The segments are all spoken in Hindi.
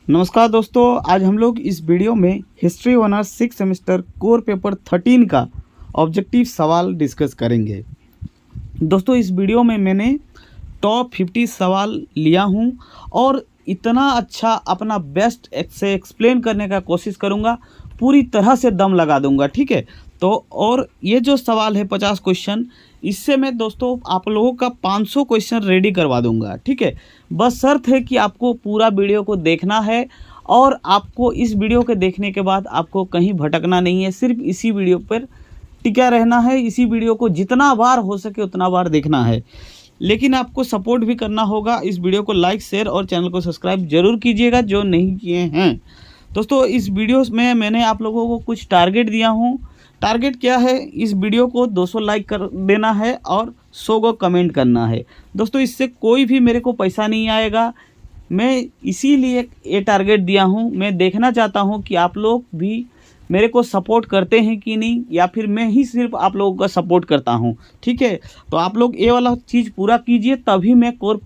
नमस्कार दोस्तों, आज हम लोग इस वीडियो में history honours 6 semester core paper 13 का ऑब्जेक्टिव सवाल डिस्कस करेंगे। दोस्तों, इस वीडियो में मैंने टॉप 50 सवाल लिया हूं और इतना अच्छा अपना बेस्ट से एक्सप्लेन करने का कोशिश करूंगा, पूरी तरह से दम लगा दूंगा। ठीक है, तो और ये जो सवाल है 50 क्वेश्चन, इससे मैं दोस्तों आप लोगों का 500 क्वेश्चन रेडी करवा दूंगा। ठीक है, बस शर्त है कि आपको पूरा वीडियो को देखना है और आपको इस वीडियो के देखने के बाद आपको कहीं भटकना नहीं है, सिर्फ इसी वीडियो पर टिका रहना है। इसी वीडियो को जितना बार हो सके उतना बार देखना है, लेकिन आपको सपोर्ट भी करना होगा। इस वीडियो को लाइक, शेयर और चैनल को सब्सक्राइब जरूर कीजिएगा जो नहीं किए हैं। दोस्तों, इस वीडियो में मैंने आप लोगों को कुछ टारगेट दिया हूँ। टारगेट क्या है? इस वीडियो को 200 लाइक कर देना है और 100 को कमेंट करना है। दोस्तों, इससे कोई भी मेरे को पैसा नहीं आएगा, मैं इसीलिए ये टारगेट दिया हूँ। मैं देखना चाहता हूँ कि आप लोग भी मेरे को सपोर्ट करते हैं कि नहीं, या फिर मैं ही सिर्फ आप लोगों का सपोर्ट करता हूँ। ठीक है, तो आप लोग ये वाला चीज़ पूरा कीजिए, तभी मैं कोर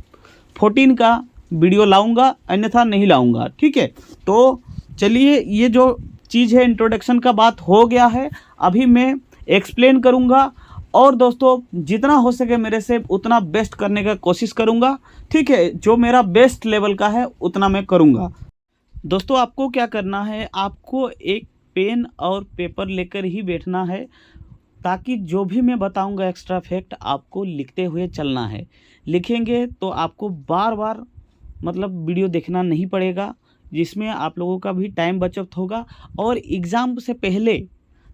14 का वीडियो लाऊंगा, अन्यथा नहीं लाऊंगा। ठीक है, तो चलिए, ये जो चीज़ है इंट्रोडक्शन का बात हो गया है, अभी मैं एक्सप्लेन करूंगा और दोस्तों जितना हो सके मेरे से उतना बेस्ट करने का कोशिश करूंगा। ठीक है, जो मेरा बेस्ट लेवल का है उतना मैं करूंगा। दोस्तों, आपको क्या करना है, आपको एक पेन और पेपर लेकर ही बैठना है, ताकि जो भी मैं बताऊंगा एक्स्ट्रा फैक्ट आपको लिखते हुए चलना है। लिखेंगे तो आपको बार बार वीडियो देखना नहीं पड़ेगा, जिसमें आप लोगों का भी टाइम बचत होगा। और एग्ज़ाम से पहले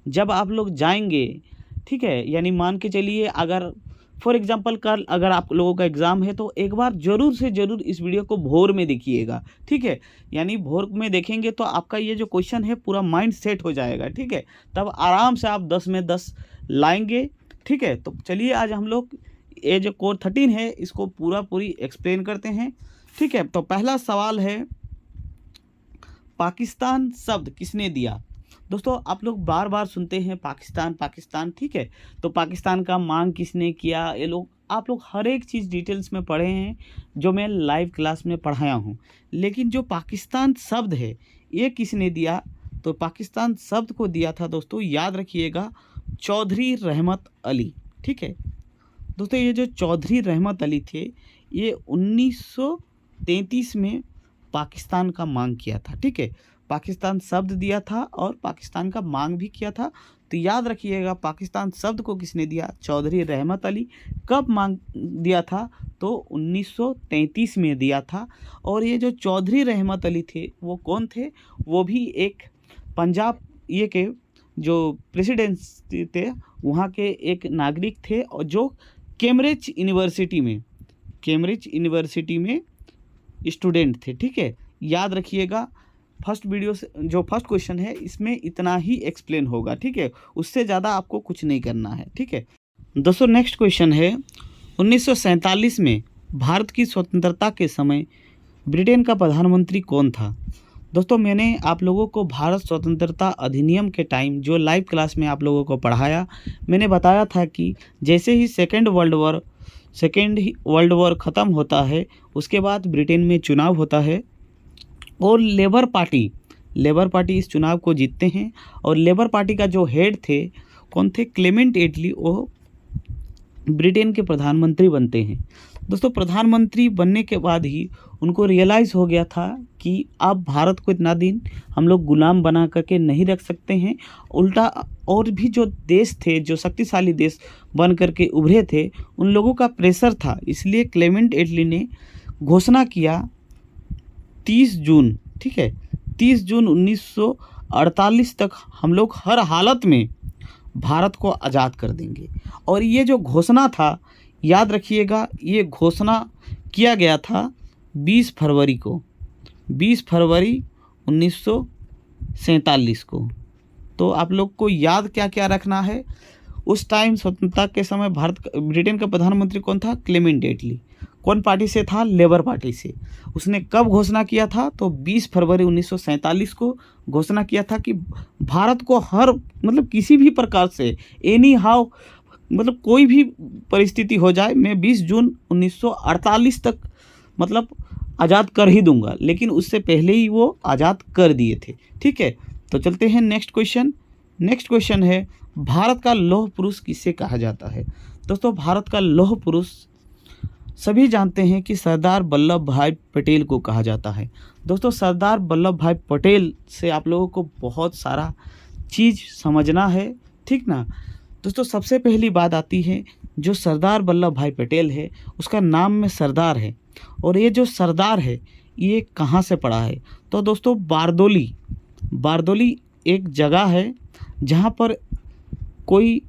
जब आप लोग जाएंगे, ठीक है, यानी मान के चलिए अगर फॉर एग्जांपल कल अगर आप लोगों का एग्ज़ाम है, तो एक बार ज़रूर से ज़रूर इस वीडियो को भोर में देखिएगा। ठीक है, यानी भोर में देखेंगे तो आपका ये जो क्वेश्चन है पूरा माइंड सेट हो जाएगा। ठीक है, तब आराम से आप 10 में 10 लाएंगे। ठीक है, तो चलिए आज हम लोग ये जो कोर 13 है इसको पूरी एक्सप्लेन करते हैं। ठीक है, तो पहला सवाल है, पाकिस्तान शब्द किसने दिया? दोस्तों, आप लोग बार बार सुनते हैं पाकिस्तान पाकिस्तान। ठीक है, तो पाकिस्तान का मांग किसने किया, ये लोग आप लोग हर एक चीज़ डिटेल्स में पढ़े हैं, जो मैं लाइव क्लास में पढ़ाया हूँ। लेकिन जो पाकिस्तान शब्द है ये किसने दिया? तो पाकिस्तान शब्द को दिया था दोस्तों, याद रखिएगा, चौधरी रहमत अली। ठीक है दोस्तों, ये जो चौधरी रहमत अली थे, ये 1933 में पाकिस्तान का मांग किया था। ठीक है, पाकिस्तान शब्द दिया था और पाकिस्तान का मांग भी किया था। तो याद रखिएगा, पाकिस्तान शब्द को किसने दिया? चौधरी रहमत अली। कब मांग दिया था? तो 1933 में दिया था। और ये जो चौधरी रहमत अली थे वो कौन थे? वो भी एक पंजाब ये के जो प्रेसिडेंट थे वहाँ के एक नागरिक थे, और जो कैम्ब्रिज यूनिवर्सिटी में स्टूडेंट थे। ठीक है, याद रखिएगा, फर्स्ट वीडियो से जो फर्स्ट क्वेश्चन है इसमें इतना ही एक्सप्लेन होगा। ठीक है, उससे ज़्यादा आपको कुछ नहीं करना है। ठीक है दोस्तों, नेक्स्ट क्वेश्चन है, 1947 में भारत की स्वतंत्रता के समय ब्रिटेन का प्रधानमंत्री कौन था? दोस्तों, मैंने आप लोगों को भारत स्वतंत्रता अधिनियम के टाइम जो लाइव क्लास में आप लोगों को पढ़ाया, मैंने बताया था कि जैसे ही सेकेंड वर्ल्ड वॉर ख़त्म होता है, उसके बाद ब्रिटेन में चुनाव होता है और लेबर पार्टी इस चुनाव को जीतते हैं। और लेबर पार्टी का जो हेड थे कौन थे? क्लेमेंट एटली, वो ब्रिटेन के प्रधानमंत्री बनते हैं। दोस्तों, प्रधानमंत्री बनने के बाद ही उनको रियलाइज़ हो गया था कि अब भारत को इतना दिन हम लोग गुलाम बना करके नहीं रख सकते हैं, उल्टा और भी जो देश थे, जो शक्तिशाली देश बन करके उभरे थे, उन लोगों का प्रेशर था। इसलिए क्लेमेंट एटली ने घोषणा किया 30 जून, ठीक है, 30 जून 1948 तक हम लोग हर हालत में भारत को आज़ाद कर देंगे। और ये जो घोषणा था, याद रखिएगा, ये घोषणा किया गया था 20 फरवरी को, 20 फरवरी 1947 को। तो आप लोग को याद क्या क्या रखना है, उस टाइम स्वतंत्रता के समय ब्रिटेन का प्रधानमंत्री कौन था? क्लेमेंट एटली। कौन पार्टी से था? लेबर पार्टी से। उसने कब घोषणा किया था? तो 20 फरवरी 1947 को घोषणा किया था कि भारत को हर किसी भी प्रकार से एनी हाउ कोई भी परिस्थिति हो जाए, मैं 20 जून 1948 तक आज़ाद कर ही दूंगा, लेकिन उससे पहले ही वो आज़ाद कर दिए थे। ठीक है, तो चलते हैं नेक्स्ट क्वेश्चन। नेक्स्ट क्वेश्चन है, भारत का लौह पुरुष किसे कहा जाता है? दोस्तों, भारत का लौह पुरुष सभी जानते हैं कि सरदार वल्लभ भाई पटेल को कहा जाता है। दोस्तों, सरदार वल्लभ भाई पटेल से आप लोगों को बहुत सारा चीज़ समझना है, ठीक ना। दोस्तों, सबसे पहली बात आती है, जो सरदार वल्लभ भाई पटेल है उसका नाम में सरदार है, और ये जो सरदार है ये कहाँ से पड़ा है? तो दोस्तों, बारदोली एक जगह है जहाँ पर कोई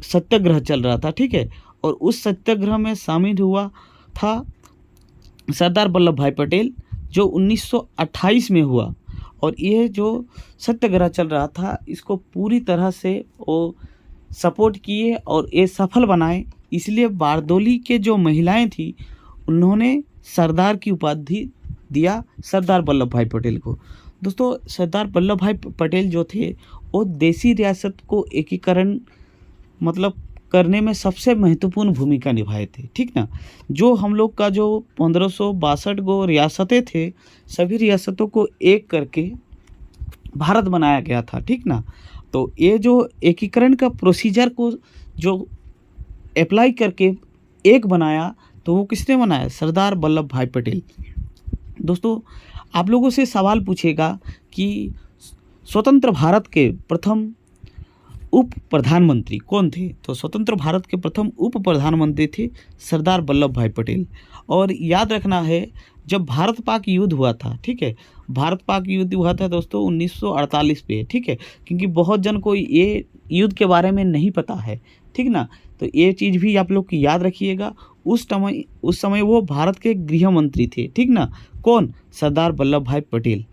सत्याग्रह चल रहा था, ठीक है, और उस सत्याग्रह में शामिल हुआ था सरदार वल्लभ भाई पटेल, जो 1928 में हुआ। और ये जो सत्याग्रह चल रहा था इसको पूरी तरह से वो सपोर्ट किए और ये सफल बनाए, इसलिए बारदोली के जो महिलाएं थी उन्होंने सरदार की उपाधि दिया सरदार वल्लभ भाई पटेल को। दोस्तों, सरदार वल्लभ भाई पटेल जो थे वो देसी रियासत को एकीकरण करने में सबसे महत्वपूर्ण भूमिका निभाए थे, ठीक ना। जो हम लोग का जो 1562 गो रियासतें थे, सभी रियासतों को एक करके भारत बनाया गया था, ठीक ना। तो ये जो एकीकरण का प्रोसीजर को जो अप्लाई करके एक बनाया, तो वो किसने बनाया? सरदार वल्लभ भाई पटेल। दोस्तों, आप लोगों से सवाल पूछेगा कि स्वतंत्र भारत के प्रथम उप प्रधानमंत्री कौन थे? तो स्वतंत्र भारत के प्रथम उप प्रधानमंत्री थे सरदार वल्लभ भाई पटेल। और याद रखना है, जब भारत पाक युद्ध हुआ था, ठीक है, भारत पाक युद्ध हुआ था दोस्तों 1948 पे, ठीक है, क्योंकि बहुत जन को ये युद्ध के बारे में नहीं पता है, ठीक ना। तो ये चीज़ भी आप लोग की याद रखिएगा। उस समय वो भारत के गृह मंत्री थे, ठीक ना। कौन? सरदार वल्लभ भाई पटेल।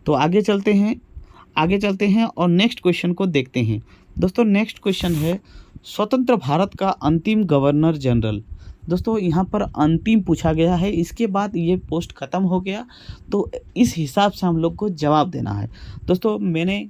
तो आगे चलते हैं और नेक्स्ट क्वेश्चन को देखते हैं। दोस्तों, नेक्स्ट क्वेश्चन है, स्वतंत्र भारत का अंतिम गवर्नर जनरल। दोस्तों, यहाँ पर अंतिम पूछा गया है, इसके बाद ये पोस्ट ख़त्म हो गया, तो इस हिसाब से हम लोग को जवाब देना है। दोस्तों, मैंने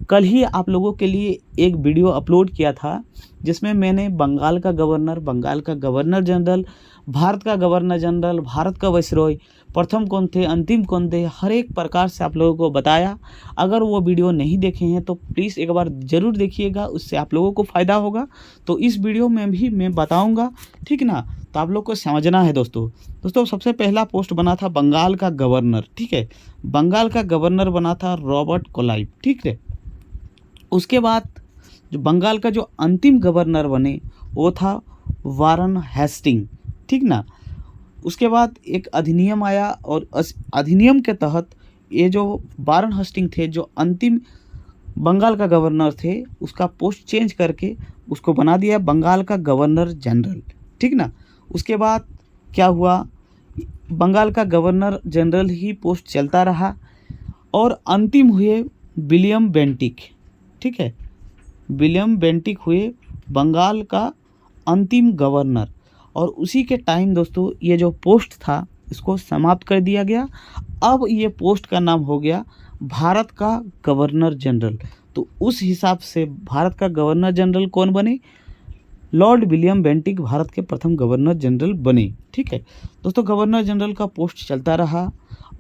कल ही आप लोगों के लिए एक वीडियो अपलोड किया था जिसमें मैंने बंगाल का गवर्नर जनरल, भारत का गवर्नर जनरल, भारत का वाइसरॉय, प्रथम कौन थे, अंतिम कौन थे, हर एक प्रकार से आप लोगों को बताया। अगर वो वीडियो नहीं देखे हैं तो प्लीज़ एक बार ज़रूर देखिएगा, उससे आप लोगों को फ़ायदा होगा। तो इस वीडियो में भी मैं बताऊंगा, ठीक ना। तो आप लोग को समझना है दोस्तों, सबसे पहला पोस्ट बना था बंगाल का गवर्नर, ठीक है, बंगाल का गवर्नर बना था रॉबर्ट क्लाइव, ठीक है। उसके बाद जो बंगाल का जो अंतिम गवर्नर बने वो था वारन हेस्टिंग, ठीक ना। उसके बाद एक अधिनियम आया और अधिनियम के तहत ये जो वारन हेस्टिंग थे, जो अंतिम बंगाल का गवर्नर थे, उसका पोस्ट चेंज करके उसको बना दिया बंगाल का गवर्नर जनरल, ठीक ना। उसके बाद क्या हुआ, बंगाल का गवर्नर जनरल ही पोस्ट चलता रहा और अंतिम हुए विलियम बेंटिक, ठीक है, विलियम बेंटिक हुए बंगाल का अंतिम गवर्नर। और उसी के टाइम दोस्तों ये जो पोस्ट था इसको समाप्त कर दिया गया। अब ये पोस्ट का नाम हो गया भारत का गवर्नर जनरल। तो उस हिसाब से भारत का गवर्नर जनरल कौन बने? लॉर्ड विलियम बेंटिक भारत के प्रथम गवर्नर जनरल बने, ठीक है। दोस्तों, गवर्नर जनरल का पोस्ट चलता रहा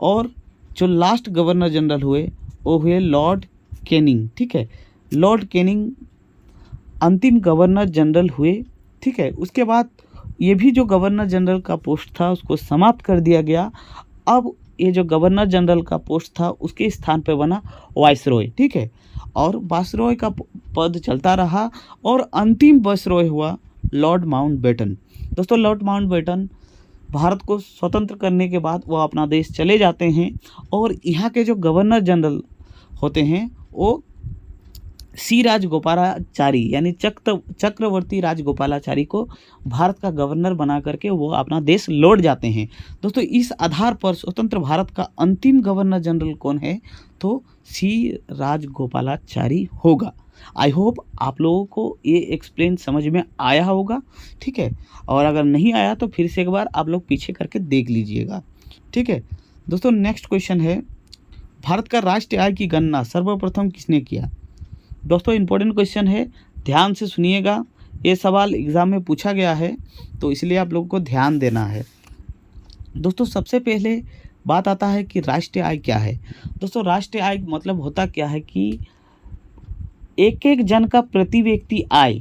और जो लास्ट गवर्नर जनरल हुए वो हुए लॉर्ड कैनिंग, ठीक है। लॉर्ड कैनिंग अंतिम गवर्नर जनरल हुए, ठीक है। उसके बाद ये भी जो गवर्नर जनरल का पोस्ट था उसको समाप्त कर दिया गया। अब ये जो गवर्नर जनरल का पोस्ट था उसके स्थान पर बना वाइसरॉय, ठीक है, और वाइसरॉय का पद चलता रहा और अंतिम वाइसरॉय हुआ लॉर्ड माउंटबेटन। दोस्तों, लॉर्ड माउंटबेटन भारत को स्वतंत्र करने के बाद वो अपना देश चले जाते हैं और यहाँ के जो गवर्नर जनरल होते हैं वो सी राजगोपालाचारी यानी चक्रवर्ती राजगोपालाचारी को भारत का गवर्नर बना करके वो अपना देश लौट जाते हैं। दोस्तों, इस आधार पर स्वतंत्र भारत का अंतिम गवर्नर जनरल कौन है? तो सी राजगोपालाचारी होगा। आई होप आप लोगों को ये एक्सप्लेन समझ में आया होगा, ठीक है, और अगर नहीं आया तो फिर से एक बार आप लोग पीछे करके देख लीजिएगा, ठीक है। दोस्तों, नेक्स्ट क्वेश्चन है, भारत का राष्ट्रीय आय की गणना सर्वप्रथम किसने किया? दोस्तों, इम्पोर्टेंट क्वेश्चन है, ध्यान से सुनिएगा, ये सवाल एग्जाम में पूछा गया है तो इसलिए आप लोगों को ध्यान देना है। दोस्तों सबसे पहले बात आता है कि राष्ट्रीय आय क्या है। दोस्तों राष्ट्रीय आय मतलब होता क्या है कि एक एक जन का प्रति व्यक्ति आय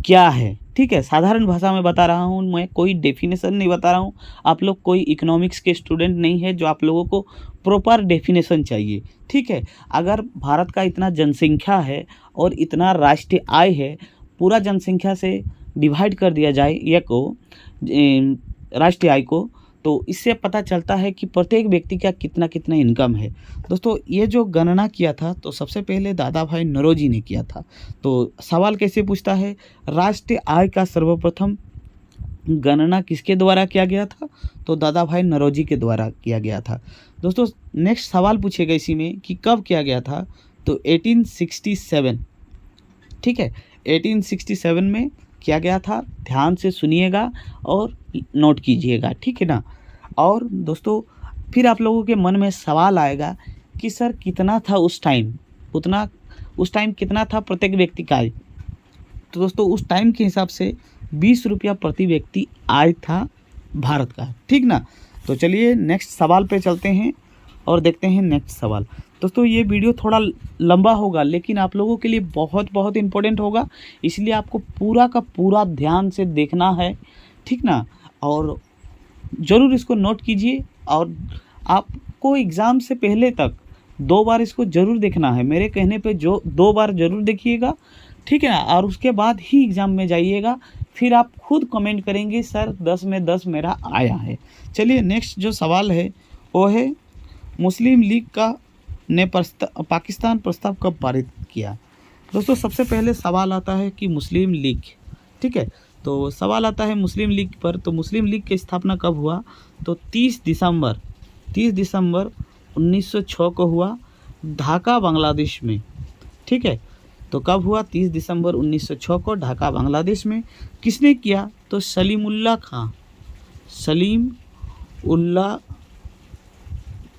क्या है, ठीक है। साधारण भाषा में बता रहा हूँ मैं, कोई डेफिनेशन नहीं बता रहा हूँ। आप लोग कोई इकोनॉमिक्स के स्टूडेंट नहीं है जो आप लोगों को प्रॉपर डेफिनेशन चाहिए, ठीक है। अगर भारत का इतना जनसंख्या है और इतना राष्ट्रीय आय है, पूरा जनसंख्या से डिवाइड कर दिया जाए ये को राष्ट्रीय आय को, तो इससे पता चलता है कि प्रत्येक व्यक्ति का कितना कितना इनकम है। दोस्तों ये जो गणना किया था तो सबसे पहले दादा भाई नौरोजी ने किया था। तो सवाल कैसे पूछता है, राष्ट्रीय आय का सर्वप्रथम गणना किसके द्वारा किया गया था, तो दादा भाई नौरोजी के द्वारा किया गया था। दोस्तों नेक्स्ट सवाल पूछेगा इसी में कि कब किया गया था, तो 1867, ठीक है, 1867 में किया गया था। ध्यान से सुनिएगा और नोट कीजिएगा, ठीक है ना। और दोस्तों फिर आप लोगों के मन में सवाल आएगा कि सर कितना था उस टाइम, उस टाइम कितना था प्रत्येक व्यक्ति का आय। तो दोस्तों उस टाइम के हिसाब से 20 रुपया प्रति व्यक्ति आय था भारत का, ठीक ना। तो चलिए नेक्स्ट सवाल पे चलते हैं और देखते हैं नेक्स्ट सवाल। दोस्तों ये वीडियो थोड़ा लंबा होगा लेकिन आप लोगों के लिए बहुत बहुत इम्पोर्टेंट होगा, इसलिए आपको पूरा का पूरा ध्यान से देखना है, ठीक ना। और ज़रूर इसको नोट कीजिए और आपको एग्ज़ाम से पहले तक 2 बार इसको ज़रूर देखना है। मेरे कहने पे जो 2 बार ज़रूर देखिएगा, ठीक है ना। और उसके बाद ही एग्ज़ाम में जाइएगा, फिर आप खुद कमेंट करेंगे सर 10 में 10 मेरा आया है। चलिए नेक्स्ट जो सवाल है वो है मुस्लिम लीग ने पाकिस्तान प्रस्ताव कब पारित किया। दोस्तों सबसे पहले सवाल आता है कि मुस्लिम लीग, ठीक है, तो सवाल आता है मुस्लिम लीग पर। तो मुस्लिम लीग की स्थापना कब हुआ, तो 30 दिसंबर 1906 को हुआ ढाका बांग्लादेश में, ठीक है। तो कब हुआ, 30 दिसंबर 1906 को ढाका बांग्लादेश में। किसने किया, तो सलीम उल्लाह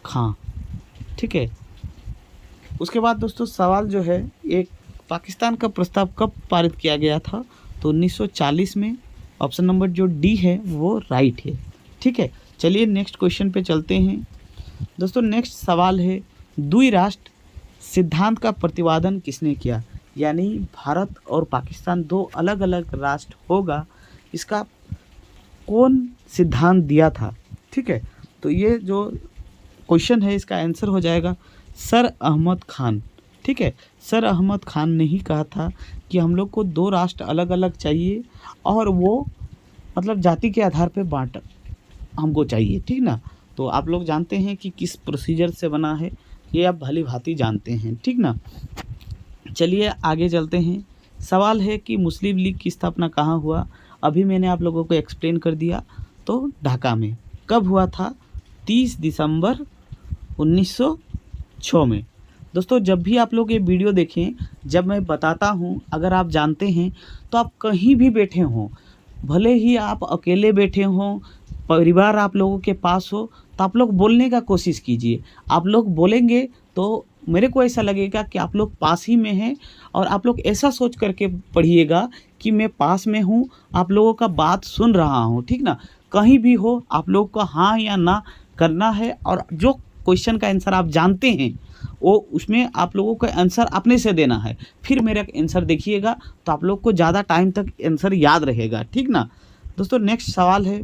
खां, ठीक है। उसके बाद दोस्तों सवाल जो है, एक पाकिस्तान का प्रस्ताव कब पारित किया गया था, तो 1940 में। ऑप्शन नंबर जो डी है वो राइट है, ठीक है। चलिए नेक्स्ट क्वेश्चन पे चलते हैं। दोस्तों नेक्स्ट सवाल है द्विराष्ट्र सिद्धांत का प्रतिपादन किसने किया, यानी भारत और पाकिस्तान 2 अलग अलग राष्ट्र होगा, इसका कौन सिद्धांत दिया था, ठीक है। तो ये जो क्वेश्चन है इसका आंसर हो जाएगा सर अहमद खान, ठीक है। सर अहमद खान ने ही कहा था कि हम लोग को 2 राष्ट्र अलग अलग चाहिए और वो मतलब जाति के आधार पे बांट हमको चाहिए, ठीक ना। तो आप लोग जानते हैं कि किस प्रोसीजर से बना है, ये आप भली भांति जानते हैं, ठीक ना। चलिए आगे चलते हैं। सवाल है कि मुस्लिम लीग की स्थापना कहाँ हुआ, अभी मैंने आप लोगों को एक्सप्लेन कर दिया। तो ढाका में। कब हुआ था, 30 दिसंबर 1906 में। दोस्तों जब भी आप लोग ये वीडियो देखें, जब मैं बताता हूँ, अगर आप जानते हैं तो आप कहीं भी बैठे हों, भले ही आप अकेले बैठे हों, परिवार आप लोगों के पास हो, तो आप लोग बोलने का कोशिश कीजिए। आप लोग बोलेंगे तो मेरे को ऐसा लगेगा कि आप लोग पास ही में हैं, और आप लोग ऐसा सोच करके पढ़िएगा कि मैं पास में हूँ, आप लोगों का बात सुन रहा हूँ, ठीक ना। कहीं भी हो आप लोग को हाँ या ना करना है, और जो क्वेश्चन का आंसर आप जानते हैं वो उसमें आप लोगों को आंसर अपने से देना है, फिर मेरा आंसर देखिएगा तो आप लोग को ज़्यादा टाइम तक आंसर याद रहेगा, ठीक ना। दोस्तों नेक्स्ट सवाल है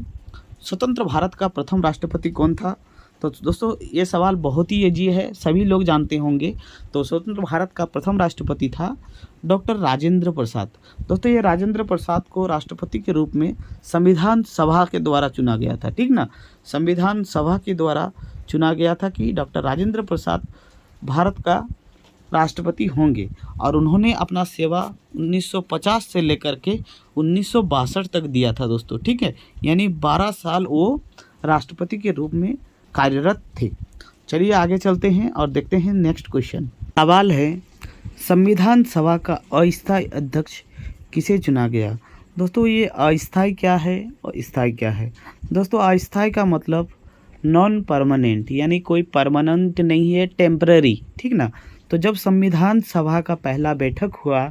स्वतंत्र भारत का प्रथम राष्ट्रपति कौन था। तो दोस्तों ये सवाल बहुत ही इजी है, सभी लोग जानते होंगे। तो स्वतंत्र भारत का प्रथम राष्ट्रपति था डॉक्टर राजेंद्र प्रसाद। दोस्तों ये राजेंद्र प्रसाद को राष्ट्रपति के रूप में संविधान सभा के द्वारा चुना गया था, ठीक ना। संविधान सभा के द्वारा चुना गया था कि डॉक्टर राजेंद्र प्रसाद भारत का राष्ट्रपति होंगे, और उन्होंने अपना सेवा 1950 से लेकर के 1962 तक दिया था दोस्तों, ठीक है। यानी 12 साल वो राष्ट्रपति के रूप में कार्यरत थे। चलिए आगे चलते हैं और देखते हैं नेक्स्ट क्वेश्चन। सवाल है संविधान सभा का अस्थायी अध्यक्ष किसे चुना गया। दोस्तों ये अस्थायी क्या है और स्थायी क्या है। दोस्तों अस्थायी का मतलब नॉन परमानेंट, यानी कोई परमानेंट नहीं है, टेम्पररी, ठीक ना। तो जब संविधान सभा का पहला बैठक हुआ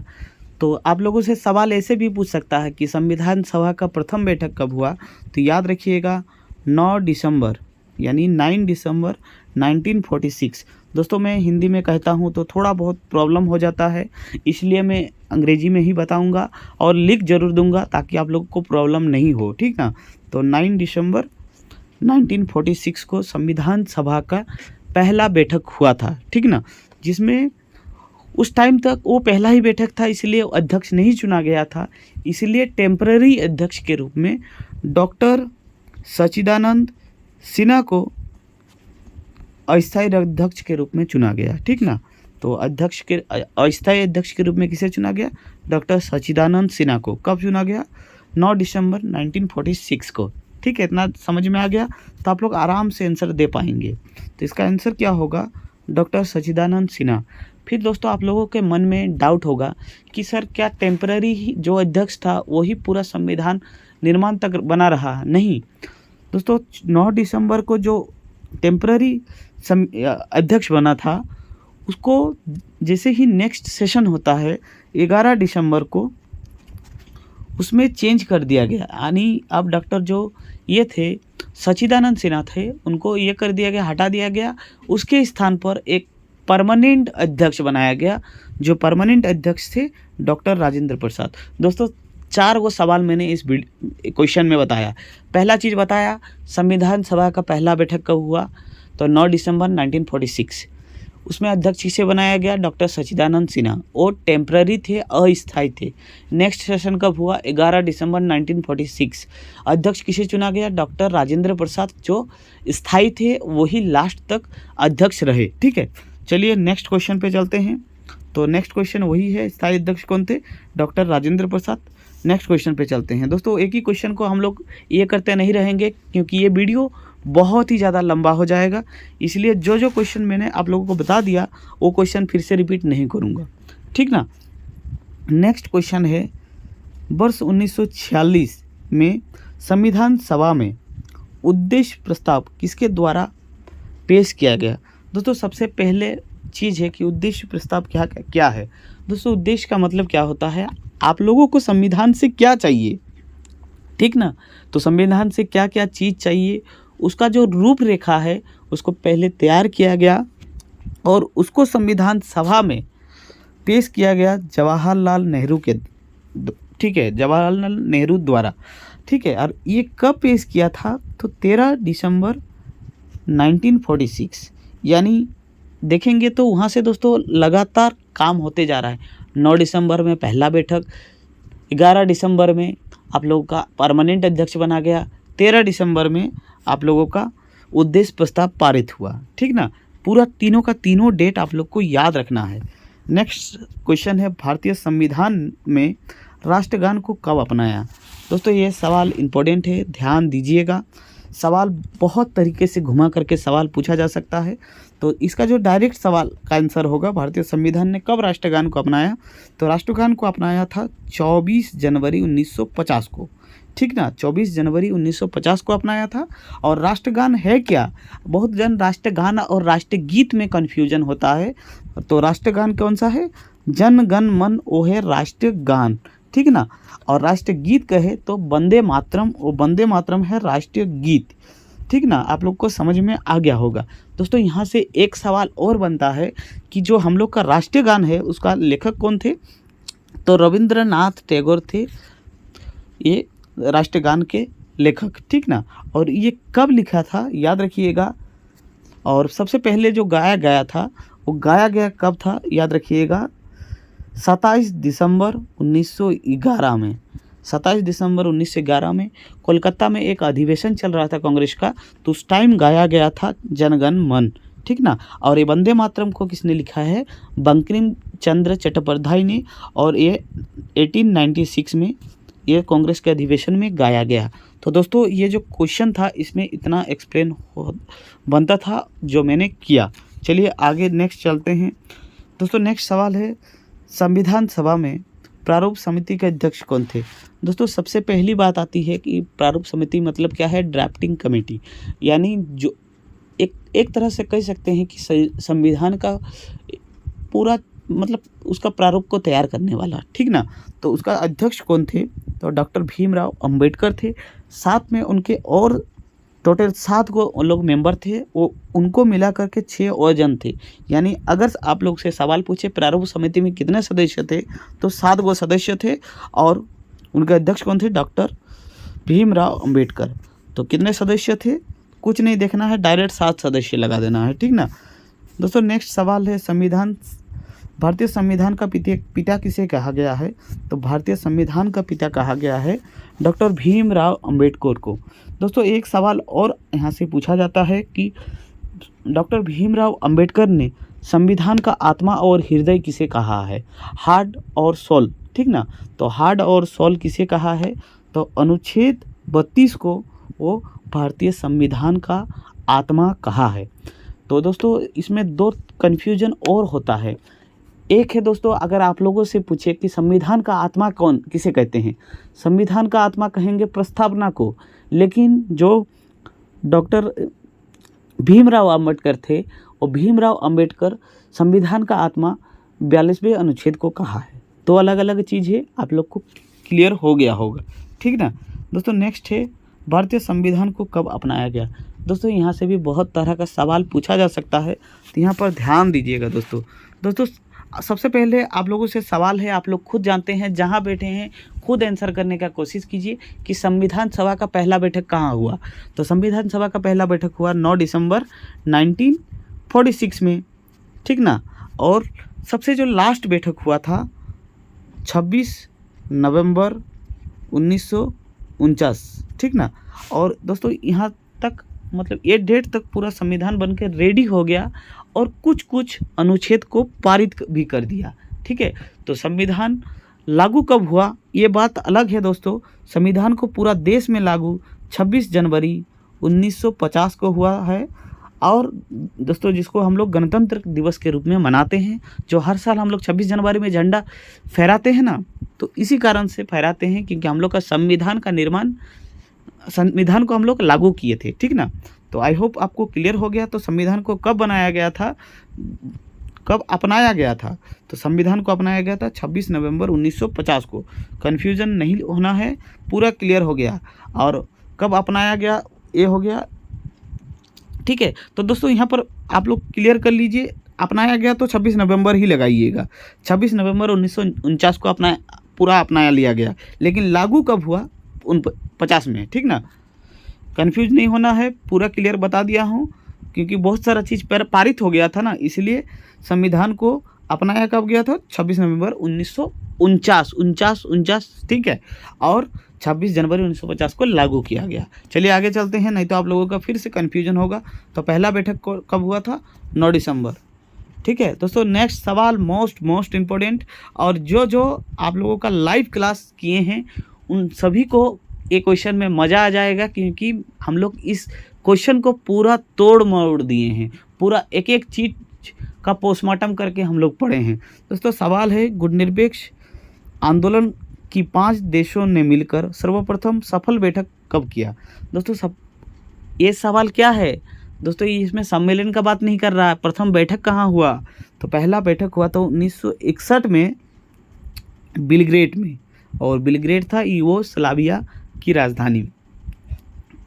तो आप लोगों से सवाल ऐसे भी पूछ सकता है कि संविधान सभा का प्रथम बैठक कब हुआ। तो याद रखिएगा 9 दिसंबर यानी 9 दिसंबर 1946। दोस्तों मैं हिंदी में कहता हूँ तो थोड़ा बहुत प्रॉब्लम हो जाता है, इसलिए मैं अंग्रेजी में ही बताऊँगा और लिख ज़रूर दूँगा ताकि आप लोगों को प्रॉब्लम नहीं हो, ठीक ना। तो 9 दिसंबर 1946 को संविधान सभा का पहला बैठक हुआ था, ठीक ना, जिसमें उस टाइम तक वो पहला ही बैठक था, इसलिए अध्यक्ष नहीं चुना गया था, इसलिए टेम्पररी अध्यक्ष के रूप में डॉक्टर सच्चिदानंद सिन्हा को अस्थायी अध्यक्ष के रूप में चुना गया, ठीक ना। तो अस्थायी अध्यक्ष के रूप में किसे चुना गया? डॉक्टर सच्चिदानंद सिन्हा को। कब चुना गया? 9 दिसंबर 1946 को, ठीक है। इतना समझ में आ गया तो आप लोग आराम से आंसर दे पाएंगे। तो इसका आंसर क्या होगा? डॉक्टर सच्चिदानंद सिन्हा। फिर दोस्तों आप लोगों के मन में डाउट होगा कि सर क्या टेम्पररी जो अध्यक्ष था वही पूरा संविधान निर्माण तक बना रहा? नहीं दोस्तों, 9 दिसंबर को जो टेम्पररी अध्यक्ष बना था उसको जैसे ही नेक्स्ट सेशन होता है 11 दिसंबर को उसमें चेंज कर दिया गया, यानी अब डॉक्टर जो ये थे सच्चिदानंद सिन्हा थे उनको ये कर दिया गया, हटा दिया गया। उसके स्थान पर एक परमानेंट अध्यक्ष बनाया गया, जो परमानेंट अध्यक्ष थे डॉक्टर राजेंद्र प्रसाद। दोस्तों 4 वो सवाल मैंने इस क्वेश्चन में बताया। पहला चीज़ बताया संविधान सभा का पहला बैठक कब हुआ, तो 9 दिसंबर 1946। उसमें अध्यक्ष किसे बनाया गया? डॉक्टर सच्चिदानंद सिन्हा। वो टेम्पररी थे, अस्थायी थे। नेक्स्ट सेशन कब हुआ? 11 दिसंबर 1946। अध्यक्ष किसे चुना गया? डॉक्टर राजेंद्र प्रसाद, जो स्थायी थे वही लास्ट तक अध्यक्ष रहे, ठीक है। चलिए नेक्स्ट क्वेश्चन पे चलते हैं। तो नेक्स्ट क्वेश्चन वही है, स्थायी अध्यक्ष कौन थे? Doctor Rajendra Prasad. Next question पे चलते हैं। दोस्तों एक ही क्वेश्चन को हम लोग ये करते नहीं रहेंगे क्योंकि ये वीडियो बहुत ही ज़्यादा लंबा हो जाएगा, इसलिए जो जो क्वेश्चन मैंने आप लोगों को बता दिया वो क्वेश्चन फिर से रिपीट नहीं करूँगा, ठीक ना। नेक्स्ट क्वेश्चन है, वर्ष 1946 में संविधान सभा में उद्देश्य प्रस्ताव किसके द्वारा पेश किया गया? दोस्तों सबसे पहले चीज़ है कि उद्देश्य प्रस्ताव क्या है। दोस्तों उद्देश्य का मतलब क्या होता है? आप लोगों को संविधान से क्या चाहिए, ठीक ना। तो संविधान से क्या क्या चीज़ चाहिए उसका जो रूपरेखा है उसको पहले तैयार किया गया और उसको संविधान सभा में पेश किया गया जवाहरलाल नेहरू के, ठीक है, जवाहरलाल नेहरू द्वारा, ठीक है। और ये कब पेश किया था? तो 13 दिसंबर 1946। यानी देखेंगे तो वहाँ से दोस्तों लगातार काम होते जा रहा है। 9 दिसंबर में पहला बैठक, 11 दिसंबर में आप लोगों का परमानेंट अध्यक्ष बना गया, 13 दिसंबर में आप लोगों का उद्देश्य प्रस्ताव पारित हुआ, ठीक ना। पूरा तीनों का तीनों डेट आप लोग को याद रखना है। नेक्स्ट क्वेश्चन है, भारतीय संविधान में राष्ट्रगान को कब अपनाया? दोस्तों ये सवाल इम्पोर्टेंट है, ध्यान दीजिएगा। सवाल बहुत तरीके से घुमा करके सवाल पूछा जा सकता है, तो इसका जो डायरेक्ट सवाल का आंसर होगा भारतीय संविधान ने कब राष्ट्रगान को अपनाया? तो राष्ट्रगान को अपनाया था 24 जनवरी 1950 को, ठीक ना। 24 जनवरी 1950 को अपनाया था। और राष्ट्रगान है क्या? बहुत जन राष्ट्रगान और राष्ट्रगीत में कन्फ्यूजन होता है। तो राष्ट्रगान कौन सा है? जन गण मन वो है राष्ट्रगान, ठीक ना। और राष्ट्रगीत कहे तो वंदे मातरम, वो वंदे मातरम है राष्ट्रीय गीत, ठीक ना। आप लोग को समझ में आ गया होगा। दोस्तों यहाँ से एक सवाल और बनता है कि जो हम लोग का राष्ट्रीय गान है उसका लेखक कौन थे? तो रविंद्रनाथ टैगोर थे ये राष्ट्रगान के लेखक, ठीक ना। और ये कब लिखा था याद रखिएगा। और सबसे पहले जो गाया गया था वो गाया गया कब था याद रखिएगा? 27 दिसंबर 1911 में। 27 दिसंबर 1911 में कोलकाता में एक अधिवेशन चल रहा था कांग्रेस का, तो उस टाइम गाया गया था जनगण मन, ठीक ना। और ये वंदे मातरम को किसने लिखा है? बंकिम चंद्र चट्टोपाध्याय ने। और ये 1896 में ये कांग्रेस के अधिवेशन में गाया गया। तो दोस्तों ये जो क्वेश्चन था इसमें इतना एक्सप्लेन बनता था जो मैंने किया। चलिए आगे नेक्स्ट चलते हैं। दोस्तों नेक्स्ट सवाल है, संविधान सभा में प्रारूप समिति के अध्यक्ष कौन थे? दोस्तों सबसे पहली बात आती है कि प्रारूप समिति मतलब क्या है? ड्राफ्टिंग कमेटी, यानी जो एक तरह से कह सकते हैं कि संविधान का पूरा मतलब उसका प्रारूप को तैयार करने वाला, ठीक ना। तो उसका अध्यक्ष कौन थे? तो डॉक्टर भीमराव अंबेडकर थे। साथ में उनके और टोटल 7 को लोग मेंबर थे, वो उनको मिला करके 6 और जन थे। यानी अगर आप लोग से सवाल पूछे प्रारूप समिति में कितने सदस्य थे, तो 7 गो सदस्य थे और उनके अध्यक्ष कौन थे? डॉक्टर भीमराव अंबेडकर। तो कितने सदस्य थे? कुछ नहीं देखना है, डायरेक्ट 7 सदस्य लगा देना है, ठीक ना दोस्तों। नेक्स्ट सवाल है संविधान, भारतीय संविधान का पिता किसे कहा गया है? तो भारतीय संविधान का पिता कहा गया है डॉक्टर भीमराव अंबेडकर को। दोस्तों एक सवाल और यहाँ से पूछा जाता है कि डॉक्टर भीमराव अंबेडकर ने संविधान का आत्मा और हृदय किसे कहा है? हार्ट और सोल, ठीक ना। तो हार्ट और सोल किसे कहा है? तो अनुच्छेद 32 को वो भारतीय संविधान का आत्मा कहा है। तो दोस्तों इसमें 2 कन्फ्यूजन और होता है। एक है दोस्तों, अगर आप लोगों से पूछे कि संविधान का आत्मा कौन किसे कहते हैं, संविधान का आत्मा कहेंगे प्रस्तावना को, लेकिन जो डॉक्टर भीमराव अंबेडकर थे वो भीमराव अंबेडकर संविधान का आत्मा 42वें अनुच्छेद को कहा है। तो अलग अलग चीज़ है, आप लोग को क्लियर हो गया होगा, ठीक ना दोस्तों। नेक्स्ट है भारतीय संविधान को कब अपनाया गया? दोस्तों यहाँ से भी बहुत तरह का सवाल पूछा जा सकता है, तो यहाँ पर ध्यान दीजिएगा दोस्तों। दोस्तों सबसे पहले आप लोगों से सवाल है, आप लोग खुद जानते हैं, जहाँ बैठे हैं खुद आंसर करने का कोशिश कीजिए कि संविधान सभा का पहला बैठक कहाँ हुआ। तो संविधान सभा का पहला बैठक हुआ 9 दिसंबर 1946 में, ठीक ना। और सबसे जो लास्ट बैठक हुआ था 26 नवंबर 1949, ठीक ना। और दोस्तों यहाँ तक मतलब ये डेट तक पूरा संविधान बनकर रेडी हो गया और कुछ कुछ अनुच्छेद को पारित भी कर दिया, ठीक है। तो संविधान लागू कब हुआ ये बात अलग है दोस्तों। संविधान को पूरा देश में लागू 26 जनवरी 1950 को हुआ है। और दोस्तों जिसको हम लोग गणतंत्र दिवस के रूप में मनाते हैं, जो हर साल हम लोग 26 जनवरी में झंडा फहराते हैं ना, तो इसी कारण से फहराते हैं क्योंकि हम लोग का संविधान का निर्माण, संविधान को हम लोग लागू किए थे, ठीक ना। तो आई होप आपको क्लियर हो गया। तो संविधान को कब बनाया गया था, कब अपनाया गया था? तो संविधान को अपनाया गया था 26 नवंबर 1950 को। कन्फ्यूजन नहीं होना है, पूरा क्लियर हो गया। और कब अपनाया गया ये हो गया, ठीक है। तो दोस्तों यहाँ पर आप लोग क्लियर कर लीजिए, अपनाया गया तो 26 नवंबर ही लगाइएगा। 26 नवंबर 1949 को पूरा अपनाया लिया गया, लेकिन लागू कब हुआ 50 में, ठीक ना। कंफ्यूज नहीं होना है, पूरा क्लियर बता दिया हूँ क्योंकि बहुत सारा चीज़ पारित हो गया था ना, इसलिए संविधान को अपनाया कब गया था 26 नवंबर 1949, ठीक है। और 26 जनवरी 1950 को लागू किया गया। चलिए आगे चलते हैं, नहीं तो आप लोगों का फिर से कन्फ्यूजन होगा। तो पहला बैठक कब हुआ था? 9 दिसंबर, ठीक है दोस्तों। नेक्स्ट सवाल मोस्ट इम्पोर्टेंट, और जो आप लोगों का लाइव क्लास किए हैं उन सभी को ये क्वेश्चन में मज़ा आ जाएगा क्योंकि हम लोग इस क्वेश्चन को पूरा तोड़ मोड़ दिए हैं, पूरा एक एक चीज का पोस्टमार्टम करके हम लोग पढ़े हैं। दोस्तों सवाल है, गुटनिरपेक्ष आंदोलन की 5 देशों ने मिलकर सर्वप्रथम सफल बैठक कब किया? दोस्तों ये सवाल क्या है दोस्तों, ये इसमें सम्मेलन का बात नहीं कर रहा है। प्रथम बैठक कहाँ हुआ? तो पहला बैठक हुआ था 1961 में बेलग्रेड में, और बेलग्रेड था यूगोस्लाविया की राजधानी।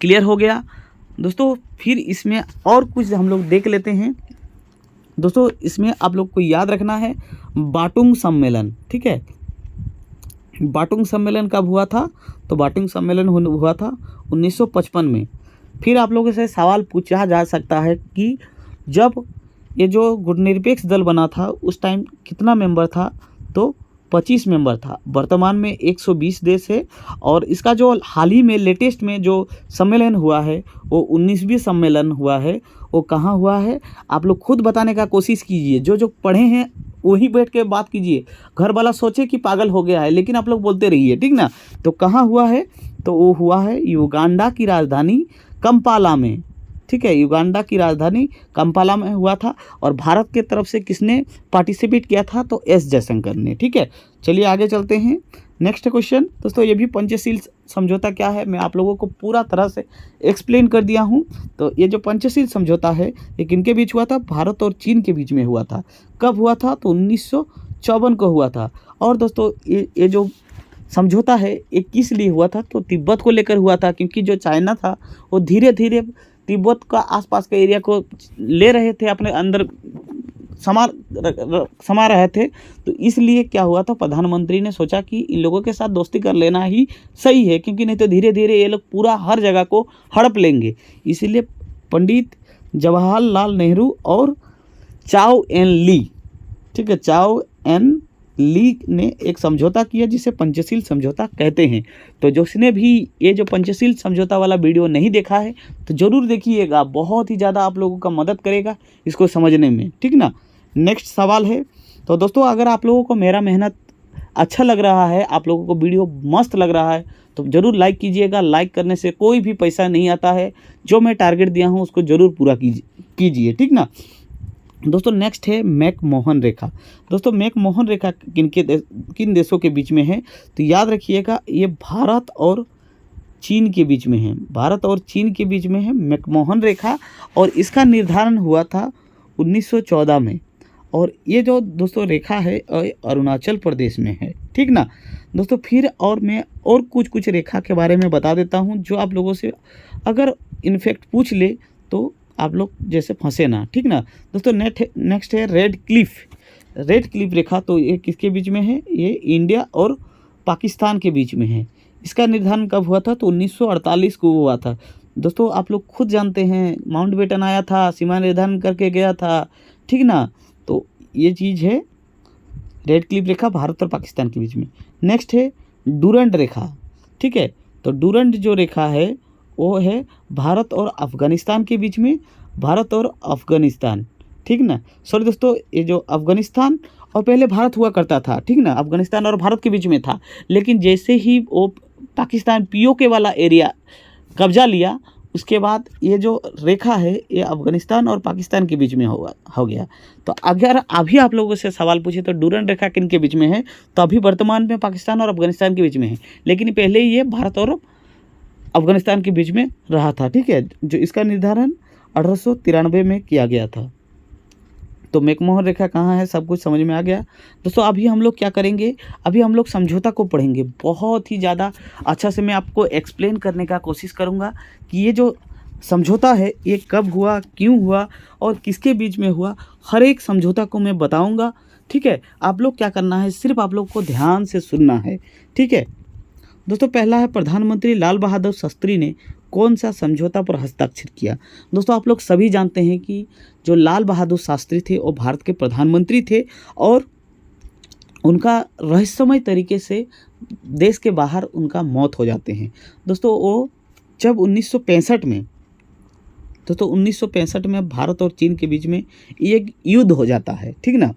क्लियर हो गया दोस्तों। फिर इसमें और कुछ हम लोग देख लेते हैं दोस्तों। इसमें आप लोग को याद रखना है बाटुंग सम्मेलन, ठीक है। बाटुंग सम्मेलन कब हुआ था? तो बाटुंग सम्मेलन हुआ था 1955 में। फिर आप लोगों से सवाल पूछा जा सकता है कि जब ये जो गुटनिरपेक्ष दल बना था उस टाइम कितना मेंबर था? तो 25 मेंबर था। वर्तमान में 120 देश है। और इसका जो हाल ही में लेटेस्ट में जो सम्मेलन हुआ है वो 19वीं सम्मेलन हुआ है। वो कहाँ हुआ है आप लोग खुद बताने का कोशिश कीजिए। जो पढ़े हैं वही बैठ के बात कीजिए। घर वाला सोचे कि पागल हो गया है, लेकिन आप लोग बोलते रहिए, ठीक ना। तो कहाँ हुआ है? तो वो हुआ है युगांडा की राजधानी कंपाला में, ठीक है। युगांडा की राजधानी कंपाला में हुआ था। और भारत के तरफ से किसने पार्टिसिपेट किया था? तो एस जयशंकर ने, ठीक है। चलिए आगे चलते हैं। नेक्स्ट क्वेश्चन दोस्तों, ये भी पंचशील समझौता क्या है मैं आप लोगों को पूरा तरह से एक्सप्लेन कर दिया हूँ। तो ये जो पंचशील समझौता है ये किनके बीच हुआ था? भारत और चीन के बीच में हुआ था। कब हुआ था? तो 1954 को हुआ था। और दोस्तों ये जो समझौता है ये किस लिए हुआ था, तो तिब्बत को लेकर हुआ था, क्योंकि जो चाइना था वो धीरे धीरे तिब्बत का आसपास के एरिया को ले रहे थे, अपने अंदर समा रहे थे। तो इसलिए क्या हुआ था, प्रधानमंत्री ने सोचा कि इन लोगों के साथ दोस्ती कर लेना ही सही है, क्योंकि नहीं तो धीरे धीरे ये लोग पूरा हर जगह को हड़प लेंगे। इसीलिए पंडित जवाहरलाल नेहरू और चाओ एन ली, ठीक है, चाओ एन ली ने एक समझौता किया जिसे पंचशील समझौता कहते हैं। तो जिसने भी ये जो पंचशील समझौता वाला वीडियो नहीं देखा है तो ज़रूर देखिएगा, बहुत ही ज़्यादा आप लोगों का मदद करेगा इसको समझने में, ठीक ना। नेक्स्ट सवाल है, तो दोस्तों अगर आप लोगों को मेरा मेहनत अच्छा लग रहा है, आप लोगों को वीडियो मस्त लग रहा है, तो ज़रूर लाइक कीजिएगा। लाइक करने से कोई भी पैसा नहीं आता है, जो मैं टारगेट दिया हूँ उसको ज़रूर पूरा कीजिए, ठीक ना। दोस्तों नेक्स्ट है मैकमोहन रेखा। दोस्तों मैकमोहन रेखा किन देशों के बीच में है, तो याद रखिएगा ये भारत और चीन के बीच में है, भारत और चीन के बीच में है मैकमोहन रेखा। और इसका निर्धारण हुआ था 1914 में। और ये जो दोस्तों रेखा है अरुणाचल प्रदेश में है, ठीक ना दोस्तों। फिर और मैं और कुछ रेखा के बारे में बता देता हूँ, जो आप लोगों से अगर इनफेक्ट पूछ ले तो आप लोग जैसे फंसे ना, ठीक ना दोस्तों। नेक्स्ट है रेड क्लिफ रेखा। तो ये किसके बीच में है, ये इंडिया और पाकिस्तान के बीच में है। इसका निर्धारण कब हुआ था, तो 1948 को हुआ था। दोस्तों आप लोग खुद जानते हैं, माउंटबेटन आया था, सीमा निर्धारण करके गया था, ठीक ना। तो ये चीज़ है रेड क्लिफ रेखा, भारत और पाकिस्तान के बीच में। नेक्स्ट है डूरंड रेखा, ठीक है। तो डूरंड जो रेखा है वो है भारत और अफ़गानिस्तान के बीच में, भारत और अफ़गानिस्तान, ठीक ना। सॉरी दोस्तों, ये जो अफ़गानिस्तान और पहले भारत हुआ करता था, ठीक ना, अफ़गानिस्तान और भारत के बीच में था। लेकिन जैसे ही वो पाकिस्तान पीओके वाला एरिया कब्जा लिया, उसके बाद ये जो रेखा है ये अफ़गानिस्तान और पाकिस्तान के बीच में हो गया। तो अगर अभी आप लोगों से सवाल पूछे तो डूरंड रेखा किन के बीच में है, तो अभी वर्तमान में पाकिस्तान और अफ़गानिस्तान के बीच में है, लेकिन पहले ये भारत और अफ़गानिस्तान के बीच में रहा था, ठीक है। जो इसका निर्धारण 1893 में किया गया था। तो मैकमोहन रेखा कहाँ है, सब कुछ समझ में आ गया। दोस्तों अभी हम लोग क्या करेंगे, अभी हम लोग समझौता को पढ़ेंगे। बहुत ही ज़्यादा अच्छा से मैं आपको एक्सप्लेन करने का कोशिश करूँगा कि ये जो समझौता है ये कब हुआ, क्यों हुआ और किसके बीच में हुआ, हर एक समझौता को मैं बताऊँगा, ठीक है। आप लोग क्या करना है, सिर्फ आप लोग को ध्यान से सुनना है, ठीक है। दोस्तों पहला है प्रधानमंत्री लाल बहादुर शास्त्री ने कौन सा समझौता पर हस्ताक्षर किया। दोस्तों आप लोग सभी जानते हैं कि जो लाल बहादुर शास्त्री थे वो भारत के प्रधानमंत्री थे और उनका रहस्यमय तरीके से देश के बाहर उनका मौत हो जाते हैं। दोस्तों वो जब 1965 में, दोस्तों 1965 में भारत और चीन के बीच में एक युद्ध हो जाता है, ठीक ना।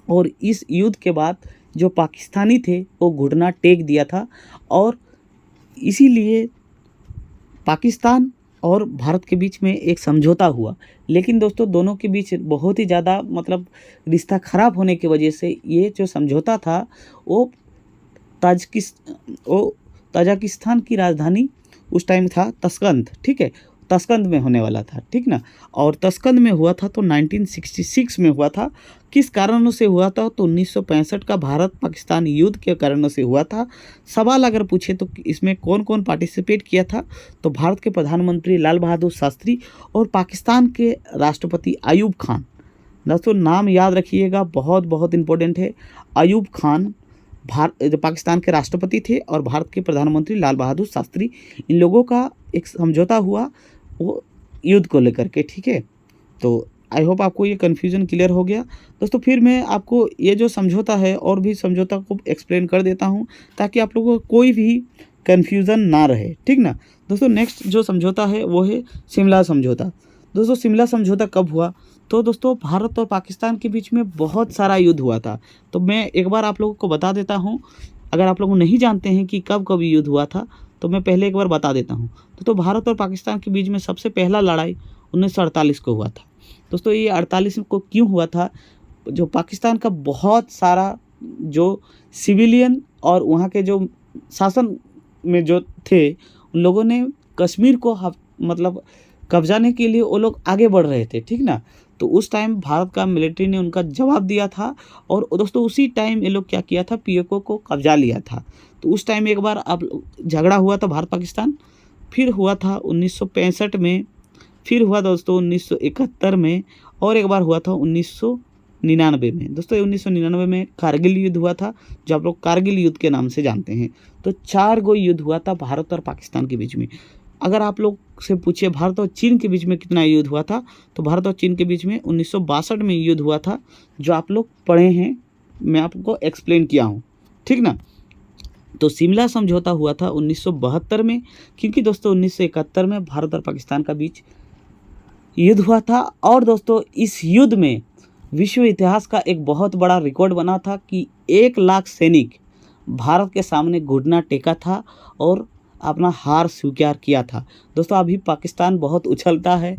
और इस युद्ध के बाद जो पाकिस्तानी थे वो घुटना टेक दिया था और इसीलिए पाकिस्तान और भारत के बीच में एक समझौता हुआ। लेकिन दोस्तों दोनों के बीच बहुत ही ज़्यादा मतलब रिश्ता ख़राब होने की वजह से ये जो समझौता था वो ताजिकिस्तान की राजधानी उस टाइम था तस्कंद, ठीक है, तस्कंद में होने वाला था, ठीक ना। और तस्कंद में हुआ था तो 1966 में हुआ था। किस कारणों से हुआ था, तो 1965 का भारत पाकिस्तान युद्ध के कारणों से हुआ था। सवाल अगर पूछे तो इसमें कौन कौन पार्टिसिपेट किया था, तो भारत के प्रधानमंत्री लाल बहादुर शास्त्री और पाकिस्तान के राष्ट्रपति अयूब खान। दोस्तों नाम याद रखिएगा, बहुत बहुत इम्पोर्टेंट है। अयूब खान जो पाकिस्तान के राष्ट्रपति थे और भारत के प्रधानमंत्री लाल बहादुर शास्त्री, इन लोगों का एक समझौता हुआ वो युद्ध को लेकर के, ठीक है। तो आई होप आपको ये कन्फ्यूज़न क्लियर हो गया। दोस्तों फिर मैं आपको ये जो समझौता है और भी समझौता को एक्सप्लेन कर देता हूँ ताकि आप लोगों को कोई भी कन्फ्यूज़न ना रहे, ठीक ना। दोस्तों नेक्स्ट जो समझौता है वो है शिमला समझौता। दोस्तों शिमला समझौता कब हुआ, तो दोस्तों भारत और पाकिस्तान के बीच में बहुत सारा युद्ध हुआ था। तो मैं एक बार आप लोगों को बता देता हूँ, अगर आप लोग नहीं जानते हैं कि कब कब युद्ध हुआ था तो मैं पहले एक बार बता देता हूँ। तो भारत और पाकिस्तान के बीच में सबसे पहला लड़ाई 1948 को हुआ था। दोस्तों ये 48 को क्यों हुआ था, जो पाकिस्तान का बहुत सारा जो सिविलियन और वहाँ के जो शासन में जो थे उन लोगों ने कश्मीर को मतलब कब्जाने के लिए वो लोग आगे बढ़ रहे थे, ठीक ना। तो उस टाइम भारत का मिलिट्री ने उनका जवाब दिया था और दोस्तों उसी टाइम ये लोग क्या किया था, पीओके को कब्जा लिया था। तो उस टाइम एक बार अब झगड़ा हुआ था भारत पाकिस्तान, फिर हुआ था 1965 में, फिर हुआ दोस्तों 1971 में, और एक बार हुआ था 1999 में। दोस्तों 1999 में कारगिल युद्ध हुआ था, जो आप लोग कारगिल युद्ध के नाम से जानते हैं। तो 4 गो युद्ध हुआ था भारत और पाकिस्तान के बीच में। अगर आप लोग से पूछिए भारत और चीन के बीच में कितना युद्ध हुआ था, तो भारत और चीन के बीच में 1962 में युद्ध हुआ था, जो आप लोग पढ़े हैं, मैं आपको एक्सप्लेन किया हूँ, ठीक ना। तो शिमला समझौता हुआ था 1972 में, क्योंकि दोस्तों 1971 में भारत और पाकिस्तान का बीच युद्ध हुआ था। और दोस्तों इस युद्ध में विश्व इतिहास का एक बहुत बड़ा रिकॉर्ड बना था कि 1 लाख सैनिक भारत के सामने घुटना टेका था और अपना हार स्वीकार किया था। दोस्तों अभी पाकिस्तान बहुत उछलता है,